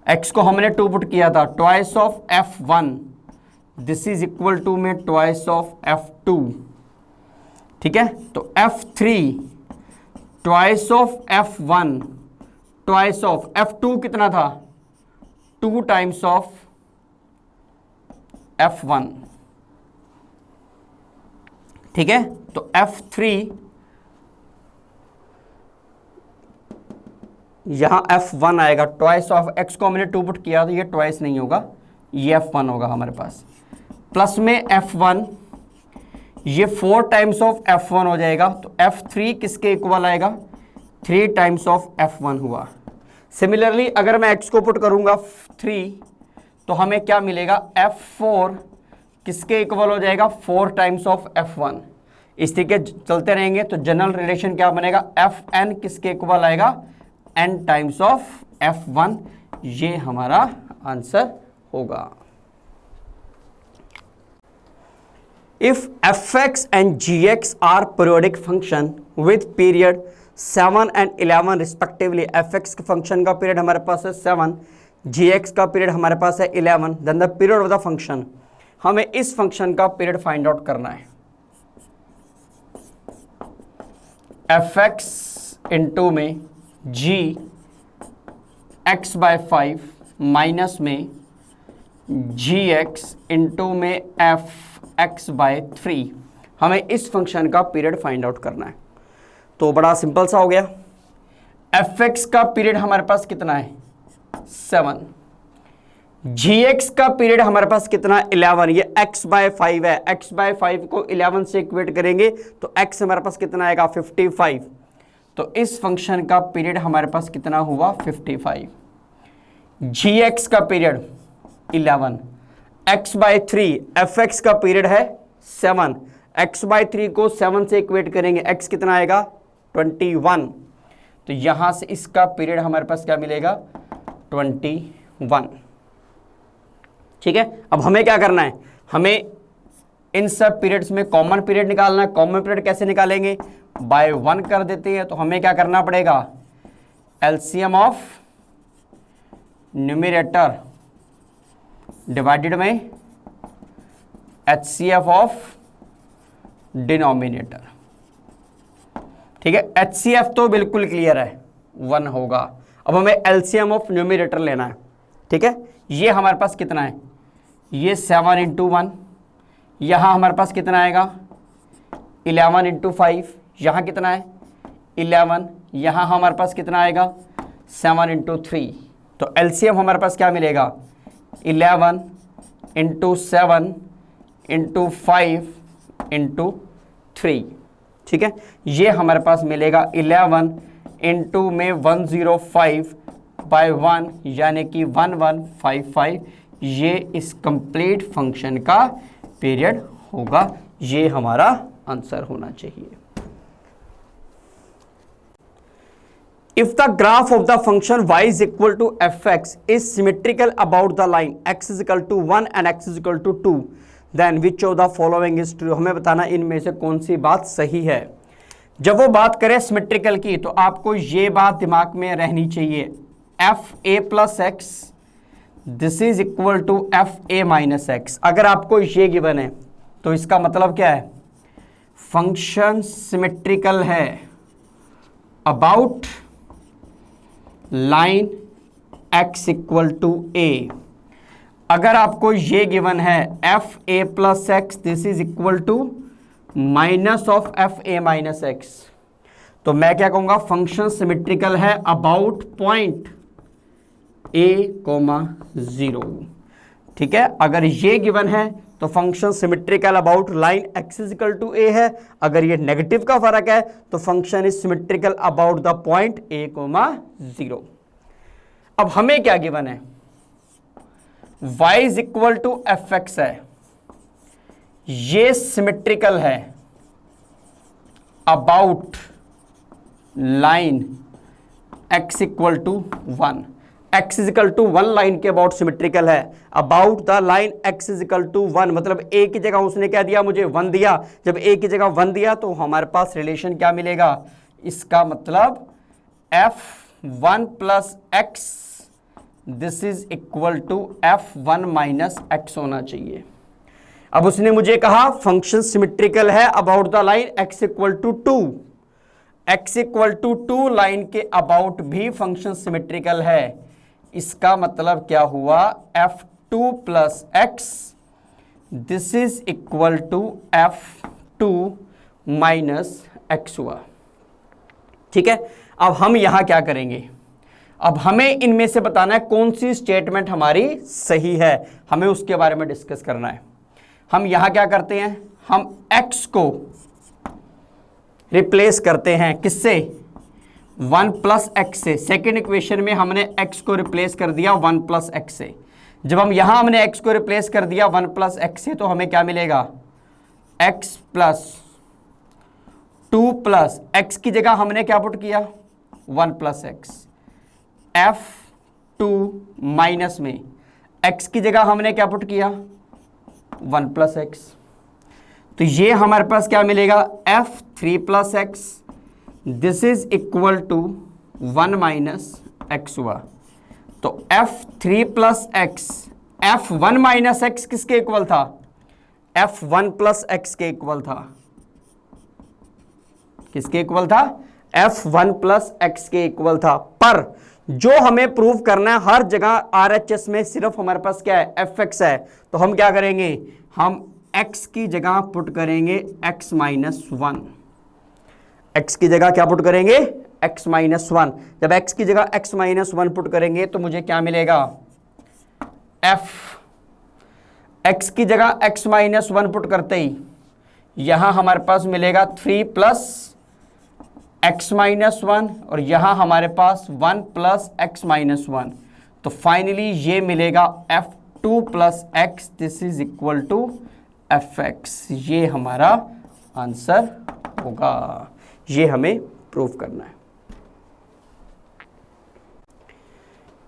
x को हमने 2 पुट किया था, twice of f1 this is equal to में ट्वाइस ऑफ f2। ठीक है, तो f3 twice of f1 twice of f2 कितना था, 2 टाइम्स ऑफ f1। ठीक है, तो f3 यहां f1 आएगा, ट्वाइस ऑफ x को हमने 2 पुट किया तो ये ट्वाइस नहीं होगा, ये f1 होगा हमारे पास, प्लस में f1, ये 4 टाइम्स ऑफ f1 हो जाएगा। तो f3 किसके इक्वल आएगा, 3 टाइम्स ऑफ f1 हुआ। सिमिलरली अगर मैं x को पुट करूंगा 3 तो हमें क्या मिलेगा, f4 किसके इक्वल हो जाएगा, 4 टाइम्स ऑफ f1। इस तरीके चलते रहेंगे तो जनरल रिलेशन क्या बनेगा, fn किसके इक्वल आएगा, n टाइम्स ऑफ f1। ये हमारा आंसर होगा। If fx and gx are periodic function with period 7 and 11 respectively, fx के फंक्शन का पीरियड हमारे पास है 7, gx का पीरियड हमारे पास है 11, then the period of the function, हमें इस फंक्शन का पीरियड फाइंड आउट करना है। fx इंटू में g x/5 माइनस में gx इंटू में f(x/3), हमें इस फंक्शन का पीरियड फाइंड आउट करना है। तो बड़ा सिंपल सा हो गया, fx का पीरियड हमारे पास कितना है, 7, gx का पीरियड हमारे पास कितना 11, ये x/5 है, x/5 को 11 से इक्वेट करेंगे तो x हमारे पास कितना आएगा 55। तो इस फंक्शन का पीरियड हमारे पास कितना हुआ 55। gx का पीरियड 11, x/3 fx का पीरियड है 7, x/3 को 7 से इक्वेट करेंगे x कितना आएगा 21। तो यहां से इसका पीरियड हमारे पास क्या मिलेगा 21। ठीक है, अब हमें क्या करना है, हमें इन सब पीरियड्स में कॉमन पीरियड निकालना है। कॉमन पीरियड कैसे निकालेंगे, बाय 1 कर देते हैं। तो हमें क्या करना पड़ेगा, एलसीएम ऑफ न्यूमरेटर डिवाइडेड में एचसीएफ ऑफ डिनोमिनेटर। ठीक है, एचसीएफ तो बिल्कुल क्लियर है 1 होगा। अब हमें एलसीएम ऑफ न्यूमरेटर लेना है। ठीक है, ये हमारे पास कितना है, ये 7 × 1, यहाँ हमारे पास कितना आएगा 11 × 5, यहाँ कितना है 11, यहाँ हमारे पास कितना आएगा 7 × 3। तो एलसीएम हमारे पास क्या मिलेगा 11 × 7 × 5 × 3। ठीक है, ये हमारे पास मिलेगा 11 × में 105/1 यानी कि 1155। ये इस कंप्लीट फंक्शन का पीरियड होगा। ये हमारा आंसर होना चाहिए। If the graph of the function y is equal to fx is symmetrical about the line x is equal to 1 and x is equal to 2, then which of the following is true? हमें बताना इनमें से कौन सी बात सही है। जब वो बात करें सिमेट्रिकल की तो आपको ये बात दिमाग में रहनी चाहिए, F A plus x this is equal to F A minus X. अगर आपको ये गिवन है तो इसका मतलब क्या है, फंक्शन सिमेट्रिकल है about line x equal to A. अगर आपको ये गिवन है F A plus x this is equal to minus of F A minus X, तो मैं क्या कहूंगा फंक्शन सिमेट्रिकल है अबाउट पॉइंट a, 0। ठीक है, अगर ये गिवन है तो function symmetrical about line x is equal to a है। अगर ये नेगेटिव का फर्क है तो function is symmetrical about the point a, 0। अब हमें क्या गिवन है, y is equal to F X है, ये सिमेट्रिकल है about line x equal to 1। x is equal to 1 line के अबाउट सिमेट्रिकल है। About the line x is equal to 1 मतलब a की जगह उसने क्या दिया, मुझे 1 दिया। जब a की जगह 1 दिया तो हमारे पास रिलेशन क्या मिलेगा, इसका मतलब f1 plus x this is equal to f1 minus X होना चाहिए। अब उसने मुझे कहा फंक्शन सिमेट्रिकल है about the line x equal to 2, x equal to 2 line के अबाउट भी फंक्शन सिमेट्रिकल है। इसका मतलब क्या हुआ, f2 plus x this is equal to f2 minus x हुआ। ठीक है, अब हम यहां क्या करेंगे, अब हमें इनमें से बताना है कौन सी स्टेटमेंट हमारी सही है, हमें उसके बारे में डिस्कस करना है। हम यहां क्या करते हैं, हम x को रिप्लेस करते हैं किससे, 1 प्लस एक्स से। सेकेंड इक्वेशन में हमने x को रिप्लेस कर दिया 1 प्लस एक्स से। जब हम यहां हमने x को रिप्लेस कर दिया 1 प्लस एक्स से तो हमें क्या मिलेगा, x प्लस 2 प्लस एक्स की जगह हमने क्या पुट किया 1 प्लस एक्स, f2 माइनस में x की जगह हमने क्या पुट किया 1 प्लस एक्स। तो ये हमारे पास क्या मिलेगा, f3 plus x this is equal to 1 minus x हुआ। तो f3 plus x, f1 minus x किसके इक्वल था, f1 प्लस एक्स के इक्वल था। किसके इक्वल था, f1 प्लस एक्स के इक्वल था। पर जो हमें प्रूव करना है हर जगह RHS में सिर्फ हमारे पास क्या है, fx है। तो हम क्या करेंगे, हम x की जगह पुट करेंगे x माइनस 1। x की जगह क्या पुट करेंगे, x माइनस 1। जब x की जगह x माइनस 1 पुट करेंगे तो मुझे क्या मिलेगा, एफ एक्स की जगह एक्स माइनस वन पुट करते ही यहां हमारे पास मिलेगा 3 प्लस एक्स माइनस वन और यहां हमारे पास 1 प्लस एक्स माइनस वन। तो फाइनली ये मिलेगा f2 plus x, this is equal to F X. ये हमारा आंसर होगा, ये हमें प्रूव करना है।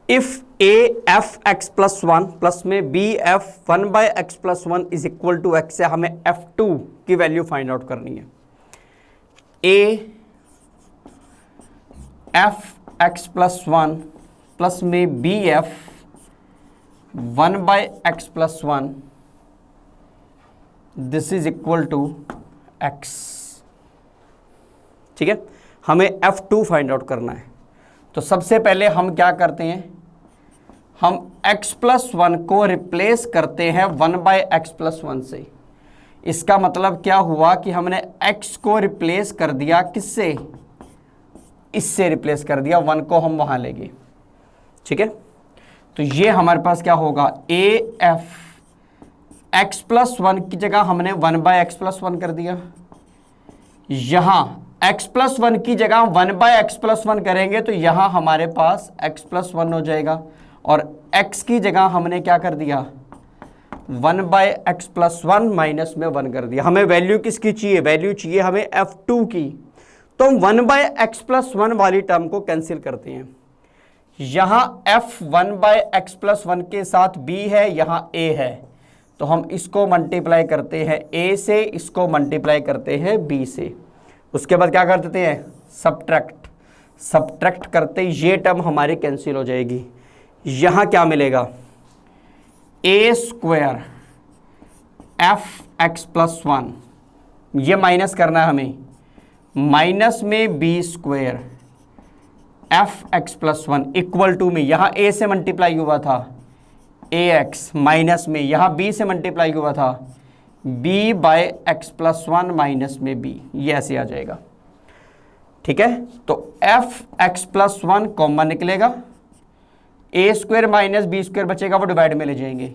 If A F x plus one plus में B F 1 by x plus one is equal to X से हमें f2 की वैल्यू फाइंड आउट करनी है। A F x plus one plus में B F 1 by x plus one, this is equal to x. ठीक है, हमें f2 find out करना है। तो सबसे पहले हम क्या करते हैं, हम x प्लस वन को रिप्लेस करते हैं 1 बाय एक्स प्लस वन से। इसका मतलब क्या हुआ कि हमने x को रिप्लेस कर दिया किससे, इससे रिप्लेस कर दिया, 1 को हम वहां लेंगे। ठीक है, तो ये हमारे पास क्या होगा, A F x plus one की जगह हमने 1 बाय एक्स प्लस वन कर दिया। यहां x प्लस वन की जगह 1 बाय एक्स प्लस वन करेंगे तो यहां हमारे पास x प्लस वन हो जाएगा, और x की जगह हमने क्या कर दिया, 1 by x plus one minus में 1 कर दिया। हमें वैल्यू किसकी चाहिए, वैल्यू चाहिए हमें f2 की। तो हम 1 बाय एक्स प्लस वन वाली टर्म को कैंसिल करते हैं। यहां f 1 by x plus one के साथ b है, यहां a है, तो हम इसको मल्टीप्लाई करते हैं a से, इसको मल्टीप्लाई करते हैं b से। उसके बाद क्या कर देते हैं, सब्ट्रैक्ट करते ये टर्म हमारी कैंसिल हो जाएगी। यहां क्या मिलेगा, A square F x plus one, ये माइनस करना है हमें, माइनस में B square F x plus one equal to में, यहां ए से मल्टीप्लाई हुआ था ए एक्स, माइनस में यहां बी से मल्टीप्लाई हुआ था b by x plus one minus में b, ये ऐसे आ जाएगा। ठीक है, तो F x plus one common निकलेगा, a square minus b square बचेगा, वो डिवाइड में ले जाएंगे,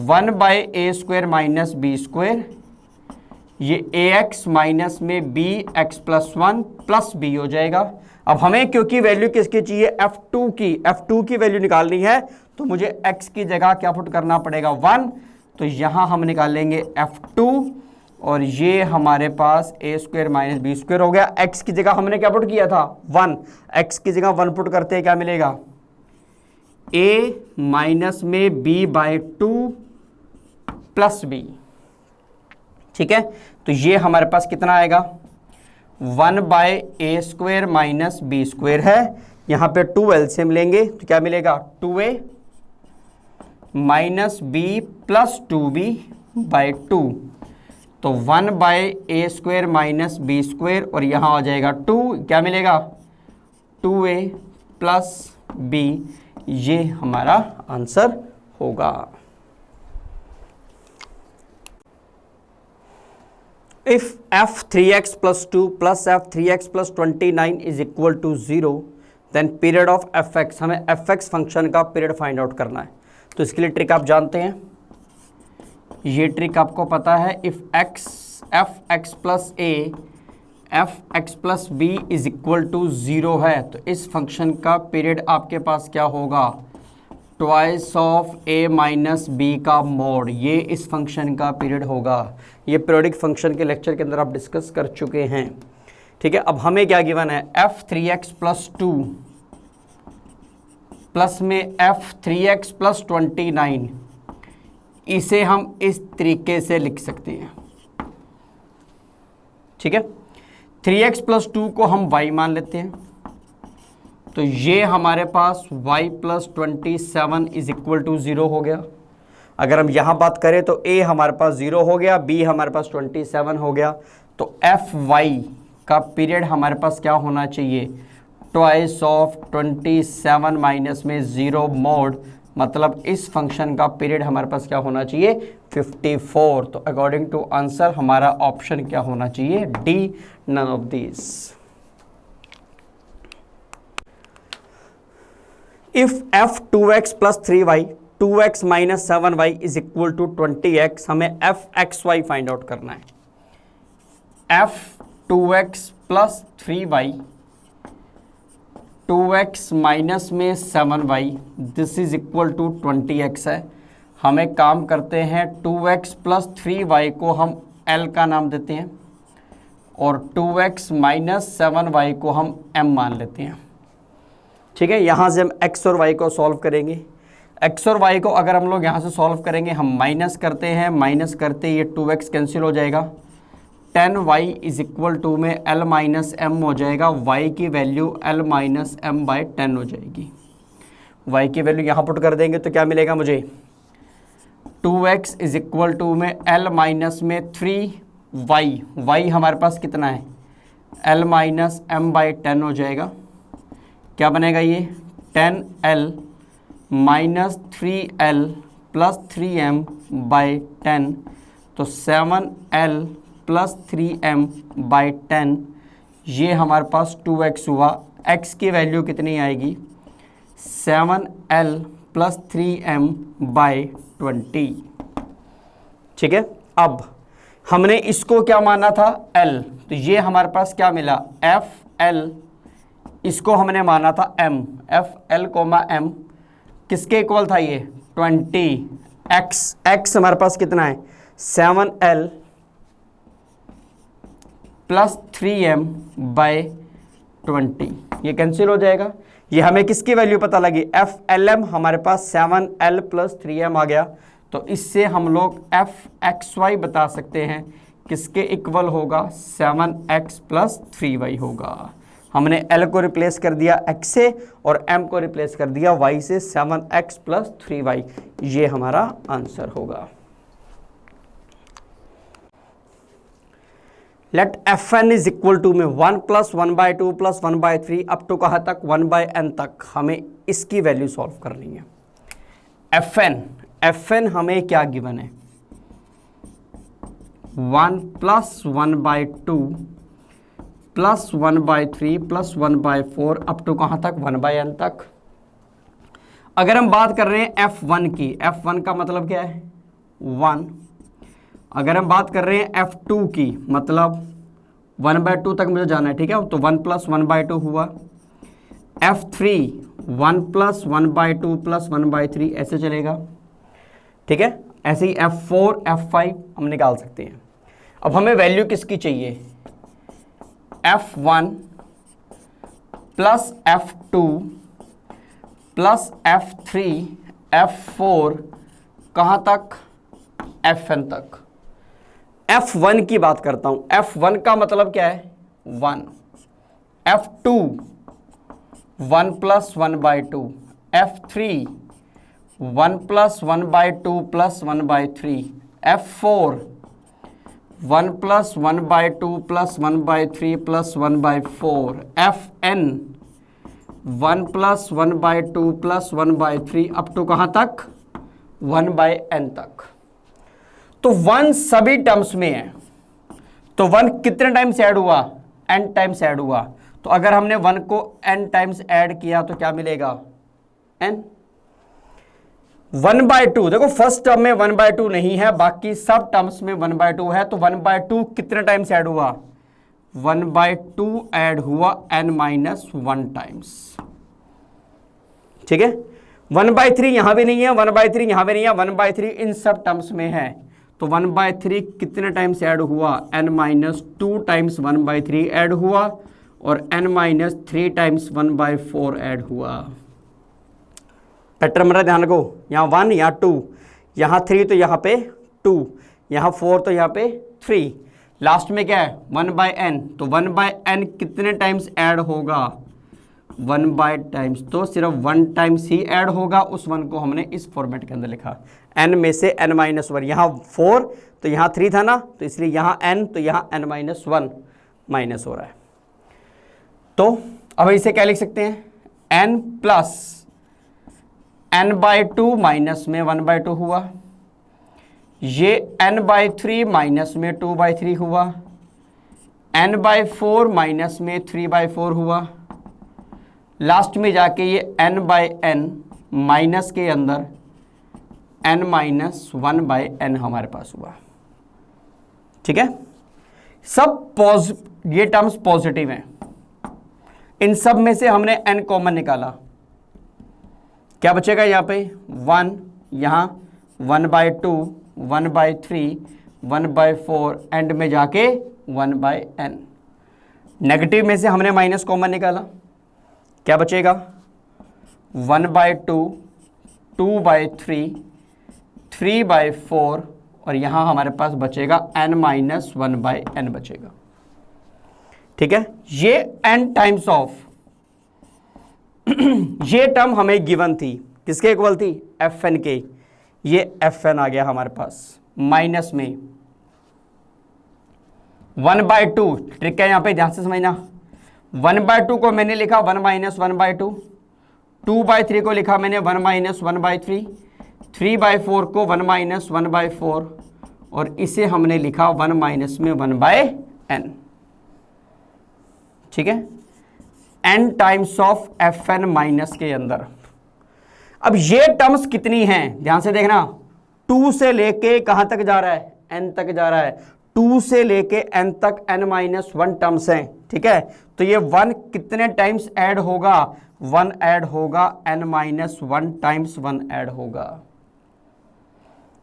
1 by a square minus b square, ये ए एक्स माइनस में b x plus one plus b हो जाएगा। अब हमें क्योंकि वैल्यू किसकी चाहिए, f2 की वैल्यू निकालनी है, तो मुझे x की जगह क्या पुट करना पड़ेगा, 1। तो यहां हम निकालेंगे f2 और ये हमारे पास ए स्क्वायर माइनस बी स्क्वायर हो गया। x की जगह हमने क्या पुट किया था, 1, x की जगह 1 पुट करते हैं, क्या मिलेगा, a माइनस में b बाय 2 प्लस b। ठीक है, तो ये हमारे पास कितना आएगा, 1 by a square minus b square है, यहां पे 2 एलसीएम लेंगे तो क्या मिलेगा, 2a minus B plus 2b bye 2। तो 1 by a square minus b square और यहां आ जाएगा 2, क्या मिलेगा, 2a प्लस b, ये हमारा आंसर होगा। If f 3x plus 2 plus f 3x plus 29 is equal to 0, then period of fx, हमें fx फंक्शन का पीरियड फाइंड आउट करना है। तो इसके लिए ट्रिक आप जानते हैं, ये ट्रिक आपको पता है, if f x plus a F x plus b is equal to 0 है, तो इस फंक्शन का पीरियड आपके पास क्या होगा, twice of a minus b का मोड, ये इस फंक्शन का पीरियड होगा। ये पीरियोडिक फंक्शन के लेक्चर के अंदर आप डिस्कस कर चुके हैं। ठीक है, अब हमें क्या गिवन है, एफ 3x प्लस 2 प्लस में एफ 3x प्लस 29, इसे हम इस तरीके से लिख सकते हैं। ठीक है, 3x प्लस 2 को हम y मान लेते हैं, तो ये हमारे पास y plus 27 is equal to 0 हो गया। अगर हम यहाँ बात करें तो a हमारे पास 0 हो गया, b हमारे पास 27 हो गया, तो fy का पीरियड हमारे पास क्या होना चाहिए, ट्वाइस ऑफ 27 माइनस में 0 मोड, मतलब इस फंक्शन का पीरियड हमारे पास क्या होना चाहिए, 54। तो अकॉर्डिंग टू आंसर हमारा ऑप्शन क्या होना चाहिए, D, none of this. If f 2x plus 3y 2x minus 7y is equal to 20x। हमें f x y find out करना है। F 2x plus 3y, 2x minus में 7y, this is equal to 20x है। हमें काम करते हैं 2x plus 3y को हम L का नाम देते हैं और 2x माइनस 7y को हम M मान लेते हैं। ठीक है, यहाँ से हम x और y को सॉल्व करेंगे। x और y को अगर हम लोग यहाँ से सॉल्व करेंगे, हम माइनस करते हैं, माइनस करते ये 2x कैंसिल हो जाएगा। 10y इज इक्वल टू में L माइनस M हो जाएगा। y की value L minus M by 10 हो जाएगी। y की वैल्यू यहाँ पुट कर देंगे तो क्या मिलेगा मुझे, 2x इज इक्वल टू में L माइनस में 3y, y हमारे पास कितना है, L माइनस M बाई 10 हो जाएगा। क्या बनेगा ये, 10L minus 3L plus 3M by 10, तो 7L प्लस 3M बाई 10, ये हमारे पास 2x हुआ। x की वैल्यू कितनी आएगी, 7L प्लस 3M बाई 20। ठीक है, अब हमने इसको क्या माना था, L, तो ये हमारे पास क्या मिला, FL, इसको हमने माना था M, FL कोमा M किसके इक्वल था ये, 20। x हमारे पास कितना है, 7L प्लस 3M बाई 20, ये कैंसिल हो जाएगा। ये हमें किसकी वैल्यू पता लगी, FLM, हमारे पास 7L प्लस 3M आ गया। तो इससे हम लोग FXY बता सकते हैं किसके इक्वल होगा, 7x प्लस 3y होगा। हमने L को रिप्लेस कर दिया x से और M को रिप्लेस कर दिया y से, 7x प्लस 3y, ये हमारा आंसर होगा। Let Fn is equal to में 1 प्लस 1/2 प्लस 1/3 अप टू कहाँ तक, 1/n तक। हमें इसकी वैल्यू सॉल्व करनी है। Fn हमें क्या गिवन है, 1 plus 1/2 plus 1/3 plus 1/4 up to कहाँ तक, 1/n तक। अगर हम बात कर रहे हैं F1 की, F1 का मतलब क्या है, 1। अगर हम बात कर रहे हैं F2 की, मतलब 1/2 तक मुझे जाना है। ठीक है, तो 1 प्लस 1/2 हुआ। F3 1 प्लस 1/2 प्लस 1/3, ऐसे चलेगा। ठीक है, ऐसे ही F4 F5 हम निकाल सकते हैं। अब हमें वैल्यू किसकी चाहिए, F1 plus F2 plus F3 F4 कहाँ तक, Fn तक। F1 की बात करता हूं, F1 का मतलब क्या है, 1। F2 1 plus 1/2, F3 1 plus 1/2 plus 1/3, F4 1 plus 1/2 plus 1/3 plus 1/4, Fn 1 plus 1/2 plus 1/3 up to कहाँ तक, 1/n तक। तो 1 सभी टर्म्स में है, तो 1 कितने टाइम्स ऐड हुआ, n टाइम्स ऐड हुआ। तो अगर हमने 1 को n टाइम्स ऐड किया तो क्या मिलेगा, n। 1/2, देखो फर्स्ट टर्म में 1/2 नहीं है, बाकी सब टर्म्स में 1/2 है। तो 1/2 कितने टाइम्स ऐड हुआ, 1/2 ऐड हुआ n माइनस 1 टाइम्स। ठीक है, 1/3 यहां भी नहीं है, 1/3 यहां भी नहीं है, 1/3 इन सब टर्म्स में है। तो 1/3 कितने टाइम्स ऐड हुआ, n माइनस 2 टाइम्स 1/3 ऐड हुआ और n माइनस 3 टाइम्स 1/4 ऐड हुआ। पैटर्न मेरा ध्यान रखो, यहाँ 1 यहाँ 2, यहाँ 3 तो यहाँ पे 2, यहाँ 4 तो यहाँ पे 3, लास्ट में क्या है 1/n। तो 1/n कितने टाइम्स ऐड होगा, 1 टाइम्स, तो सिर्फ 1 टाइम्स ही ऐड होगा। उस 1 को हमने इस फॉर्मेट के अंदर लिखा, n में से n माइनस 1। यहाँ 4 तो यहाँ 3 था ना, तो इसलिए यहाँ n तो यहाँ n माइनस 1 माइनस हो रहा है। तो अब इसे क्या लिख सकते हैं, n प्लस n/2 माइनस में 1/2 हुआ, ये n/3 माइनस में 2/3 हुआ, n/4 माइनस में 3/4 हुआ, लास्ट में जाके ये n/n माइनस के अंदर n-1/n हमारे पास हुआ। ठीक है, ये टर्म्स पॉजिटिव हैं। इन सब में से हमने n कॉमन निकाला, क्या बचेगा यहाँ पे 1, यहाँ 1/2, 1/3, 1/4, एंड में जाके 1/n। नेगेटिव में से हमने माइनस कॉमन निकाला, क्या बचेगा 1/2, 2/3, 3/4, और यहां हमारे पास बचेगा n-1/n बचेगा। ठीक है, ये n टाइम्स ऑफ ये टर्म हमें गिवन थी, किसके इक्वल थी, fn के। ये fn आ गया हमारे पास, माइनस में 1/2। ट्रिक है यहां पे, ध्यान से समझना। 1/2 को मैंने लिखा 1-1/2, 2/3 को लिखा मैंने 1-1/3, 3/4 को 1-1/4, और इसे हमने लिखा 1-1/n। ठीक है, n times of fn minus के अंदर। अब ये टर्म्स कितनी हैं, ध्यान से देखना। 2 से लेके कहां तक जा रहा है, n तक जा रहा है। 2 से लेके n तक n-1 टर्म्स हैं। ठीक है, तो ये 1 कितने टाइम्स ऐड होगा, 1 ऐड होगा, n-1 टाइम्स 1 ऐड होगा।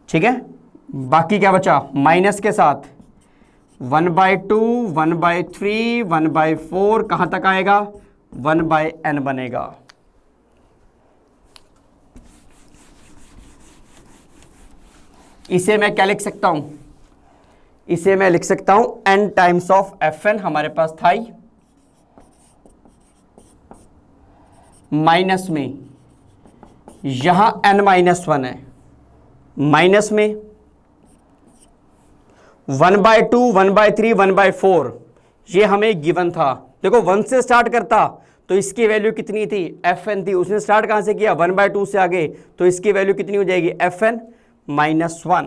ठीक है, बाकी क्या बचा, माइनस के साथ 1/2, 1/3, 1/4, कहां तक आएगा, 1/n बनेगा। इसे मैं क्या लिख सकता हूं, इसे मैं लिख सकता हूं n टाइम्स ऑफ fn हमारे पास था ही, माइनस में यहां n-1 है, माइनस में 1/2, 1/3, 1/4 ये हमें गिवन था। देखो 1 से स्टार्ट करता तो इसकी वैल्यू कितनी थी, fn थी। उसने स्टार्ट कहां से किया, 1/2 से आगे, तो इसकी वैल्यू कितनी हो जाएगी, fn-1।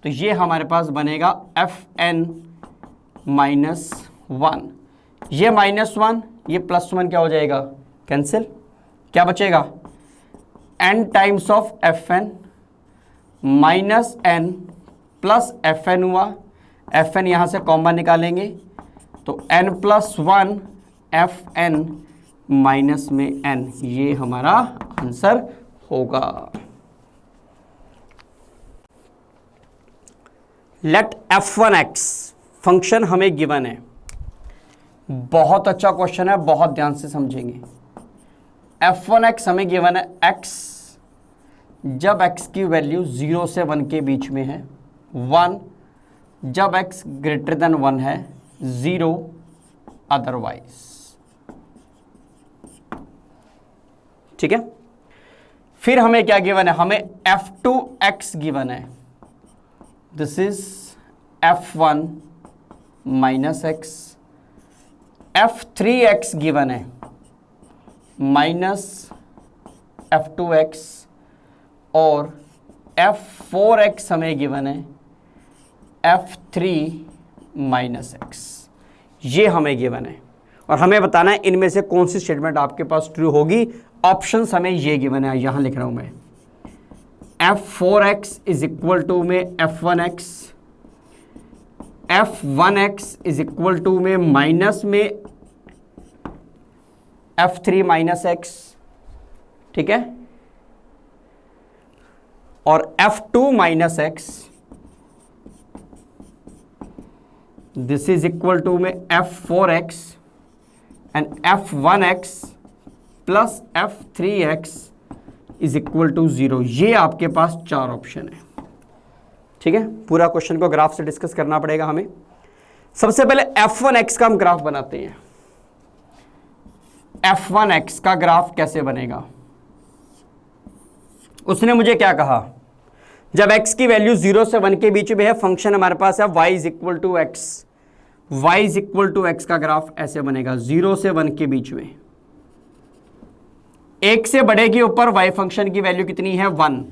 तो ये हमारे पास बनेगा fn-1। ये -1, ये +1 क्या हो जाएगा, कैंसिल। क्या बचेगा, n times of fn -n plus fn हुआ। fn यहां से कॉमन निकालेंगे तो n+1 fn माइनस में n, ये हमारा आंसर होगा। लेट f1x फंक्शन हमें गिवन है। बहुत अच्छा क्वेश्चन है, बहुत ध्यान से समझेंगे। f1x हमें गिवन है, x जब x की वैल्यू 0 से 1 के बीच में है, 1 जब x ग्रेटर देन 1 है, 0 अदरवाइज। ठीक है, फिर हमें क्या गिवन है, हमें f2x गिवन है। This is f1 minus x। f3x given है, माइनस f2x, और f4x हमें गिवन है, f3 माइनस x। ये हमें गिवन है, और हमें बताना है इनमें से कौन सी स्टेटमेंट आपके पास ट्रू होगी। ऑप्शंस हमें ये गिवन है, यहां लिख रहा हूं मैं। f4x इज इक्वल टू में f1x, f1x is equal to में माइनस में f3 माइनस x। ठीक है, और f2 minus x this is equal to में f4x and f1x plus f3x is equal to 0। ये आपके पास 4 ऑप्शन है। ठीक है, पूरा क्वेश्चन को ग्राफ से डिस्कस करना पड़ेगा हमें। सबसे पहले f1x का हम ग्राफ बनाते हैं। f1x का ग्राफ कैसे बनेगा, उसने मुझे क्या कहा, जब x की वैल्यू 0 से 1 के बीच में है, फंक्शन हमारे पास है y is equal to x। y is equal to x का ग्राफ ऐसे बनेगा, 0 से 1 के बीच में। 1 से बड़े के ऊपर y फंक्शन की वैल्यू कितनी है, 1।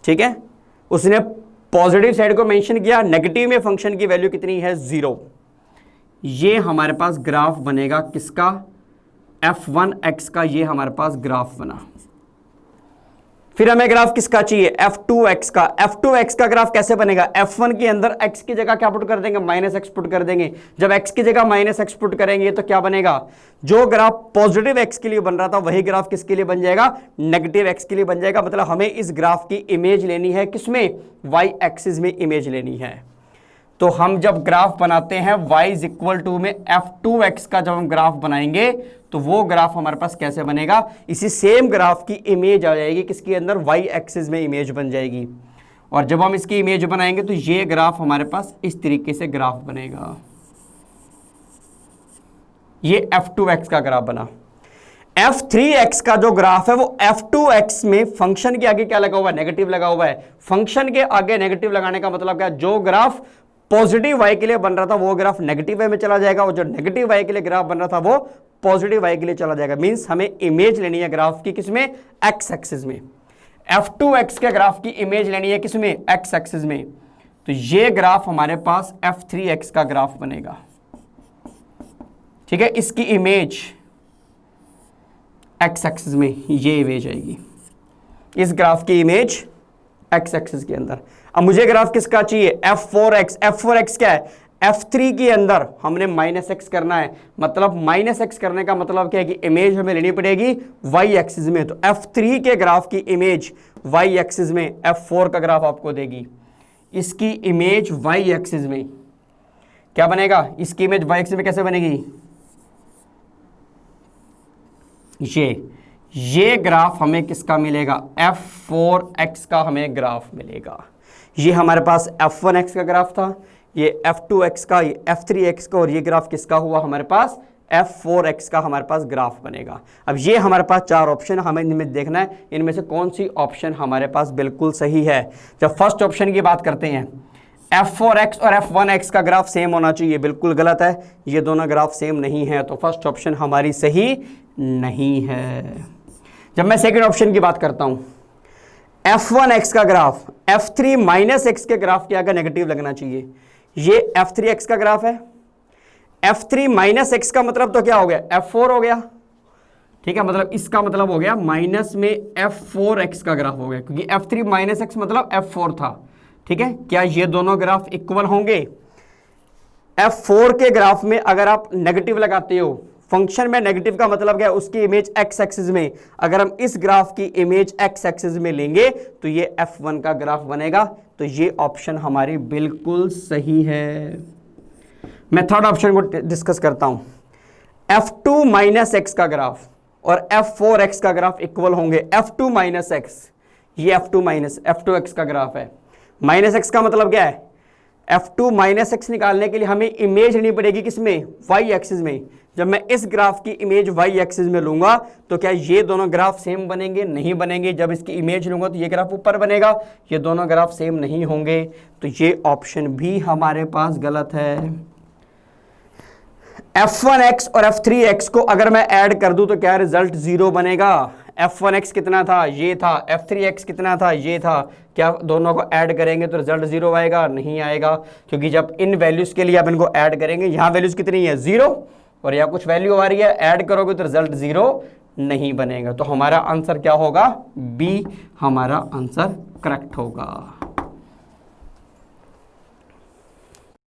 ठीक है, उसने पॉजिटिव साइड को मेंशन किया, नेगेटिव में फंक्शन की वैल्यू कितनी है, 0। ये हमारे पास ग्राफ बनेगा किसका, f1x का। ये हमारे पास ग्राफ बना। फिर हमें ग्राफ किसका चाहिए, f2x का। f2x का ग्राफ कैसे बनेगा, f1 के अंदर x की जगह क्या पुट कर देंगे, -x पुट कर देंगे। जब x की जगह -x पुट करेंगे तो क्या बनेगा, जो ग्राफ पॉजिटिव x के लिए बन रहा था वही ग्राफ किसके लिए बन जाएगा, नेगेटिव x के लिए बन जाएगा। मतलब हमें इस ग्राफ की इमेज लेनी है किसमें, y एक्सिस में इमेज लेनी है। तो हम जब ग्राफ बनाते हैं y इज इक्वल टू में f2x का जब हम ग्राफ बनाएंगे तो वो ग्राफ हमारे पास कैसे बनेगा, इसी सेम ग्राफ की इमेज आ जाएगी किसके अंदर, y एक्सिस में इमेज बन जाएगी। और जब हम इसकी इमेज बनाएंगे तो ये ग्राफ हमारे पास इस तरीके से ग्राफ बनेगा। ये f2x का ग्राफ बना। f3x का जो ग्राफ है वो f2x में फंक्शन के आगे क्या लगा हुआ है, नेगेटिव लगा हुआ है। फंक्शन के आगे नेगेटिव लगाने का मतलब क्या है, जो ग्राफ पॉजिटिव y के लिए बन रहा था वो ग्राफ नेगेटिव y में चला जाएगा, और जो नेगेटिव y के लिए ग्राफ बन रहा था वो पॉजिटिव y के लिए चला जाएगा। मींस हमें इमेज लेनी है ग्राफ की किसमें, x एक्सिस में। f2x के ग्राफ की इमेज लेनी है किसमें, x एक्सिस में। तो ये ग्राफ हमारे पास f3x का ग्राफ बनेगा, ठीक है। इसकी इमेज x एक्सिस में, ये इमेज आएगी इस ग्राफ की इमेज x एक्सिस के अंदर। अब मुझे ग्राफ किसका चाहिए, f4x। f4x क्या है, f3 के अंदर हमने -x करना है। मतलब -x करने का मतलब क्या है कि इमेज हमें लेनी पड़ेगी y एक्सिस में। तो f3 के ग्राफ की इमेज y एक्सिस में f4 का ग्राफ आपको देगी। इसकी इमेज y एक्सिस में क्या बनेगा, इसकी इमेज y एक्सिस में कैसे बनेगी, ये ग्राफ हमें किसका मिलेगा, f4x का हमें ग्राफ मिलेगा। ये हमारे पास f1x का ग्राफ था, ये f2x का, ये f3x का, और ये ग्राफ किसका हुआ हमारे पास, f4x का हमारे पास ग्राफ बनेगा। अब ये हमारे पास 4 ऑप्शन, हमें इनमें देखना है इनमें से कौन सी ऑप्शन हमारे पास बिल्कुल सही है। जब फर्स्ट ऑप्शन की बात करते हैं, f4x और f1x का ग्राफ सेम होना चाहिए, बिल्कुल गलत है, ये दोनों ग्राफ सेम नहीं है, तो फर्स्ट ऑप्शन हमारी सही नहीं है। जब मैं सेकंड ऑप्शन की बात करता हूं, f1x का ग्राफ f3 -x के ग्राफ के आगे नेगेटिव लगना चाहिए। ये f3x का ग्राफ है, f3 -x का मतलब तो क्या हो गया, f4 हो गया, ठीक है। मतलब इसका मतलब हो गया माइनस में f4x का ग्राफ हो गया, क्योंकि f3 -x मतलब f4 था, ठीक है। क्या ये दोनों ग्राफ इक्वल होंगे, f4 के ग्राफ में अगर आप नेगेटिव लगाते हो, फंक्शन में नेगेटिव का मतलब क्या है, उसकी इमेज x एक्सिस में, अगर हम इस ग्राफ की इमेज x एक्सिस में लेंगे तो ये f1 का ग्राफ बनेगा। तो ये ऑप्शन हमारी बिल्कुल सही है। मैं थर्ड ऑप्शन को डिस्कस करता हूं, f2 -x का ग्राफ और f4x का ग्राफ इक्वल होंगे। f2 -x, ये f2x का ग्राफ है। -x का मतलब क्या है, f2 -x निकालने के लिए हमें इमेज लेनी पड़ेगी किसमें, y एक्सिस में। जब मैं इस ग्राफ की इमेज y एक्सिस में लूंगा तो क्या ये दोनों ग्राफ सेम बनेंगे, नहीं बनेंगे। जब इसकी इमेज लूंगा तो ये ग्राफ ऊपर बनेगा, ये दोनों ग्राफ सेम नहीं होंगे, तो ये ऑप्शन भी हमारे पास गलत है। f1x और f3x को अगर मैं ऐड कर दूं तो क्या रिजल्ट 0 बनेगा। f1x कितना था, ये था, f3x कितना था, ये था। क्या दोनों को ऐड करेंगे तो रिजल्ट 0 आएगा, नहीं आएगा, क्योंकि जब इन वैल्यूज के लिए आप इनको ऐड करेंगे, यहाँ वैल्यूज कितनी है 0 और यहाँ कुछ वैल्यू आ रही है, ऐड करोगे तो रिजल्ट 0 नहीं बनेगा। तो हमारा आंसर क्या होगा, बी हमारा आंसर करेक्ट होगा।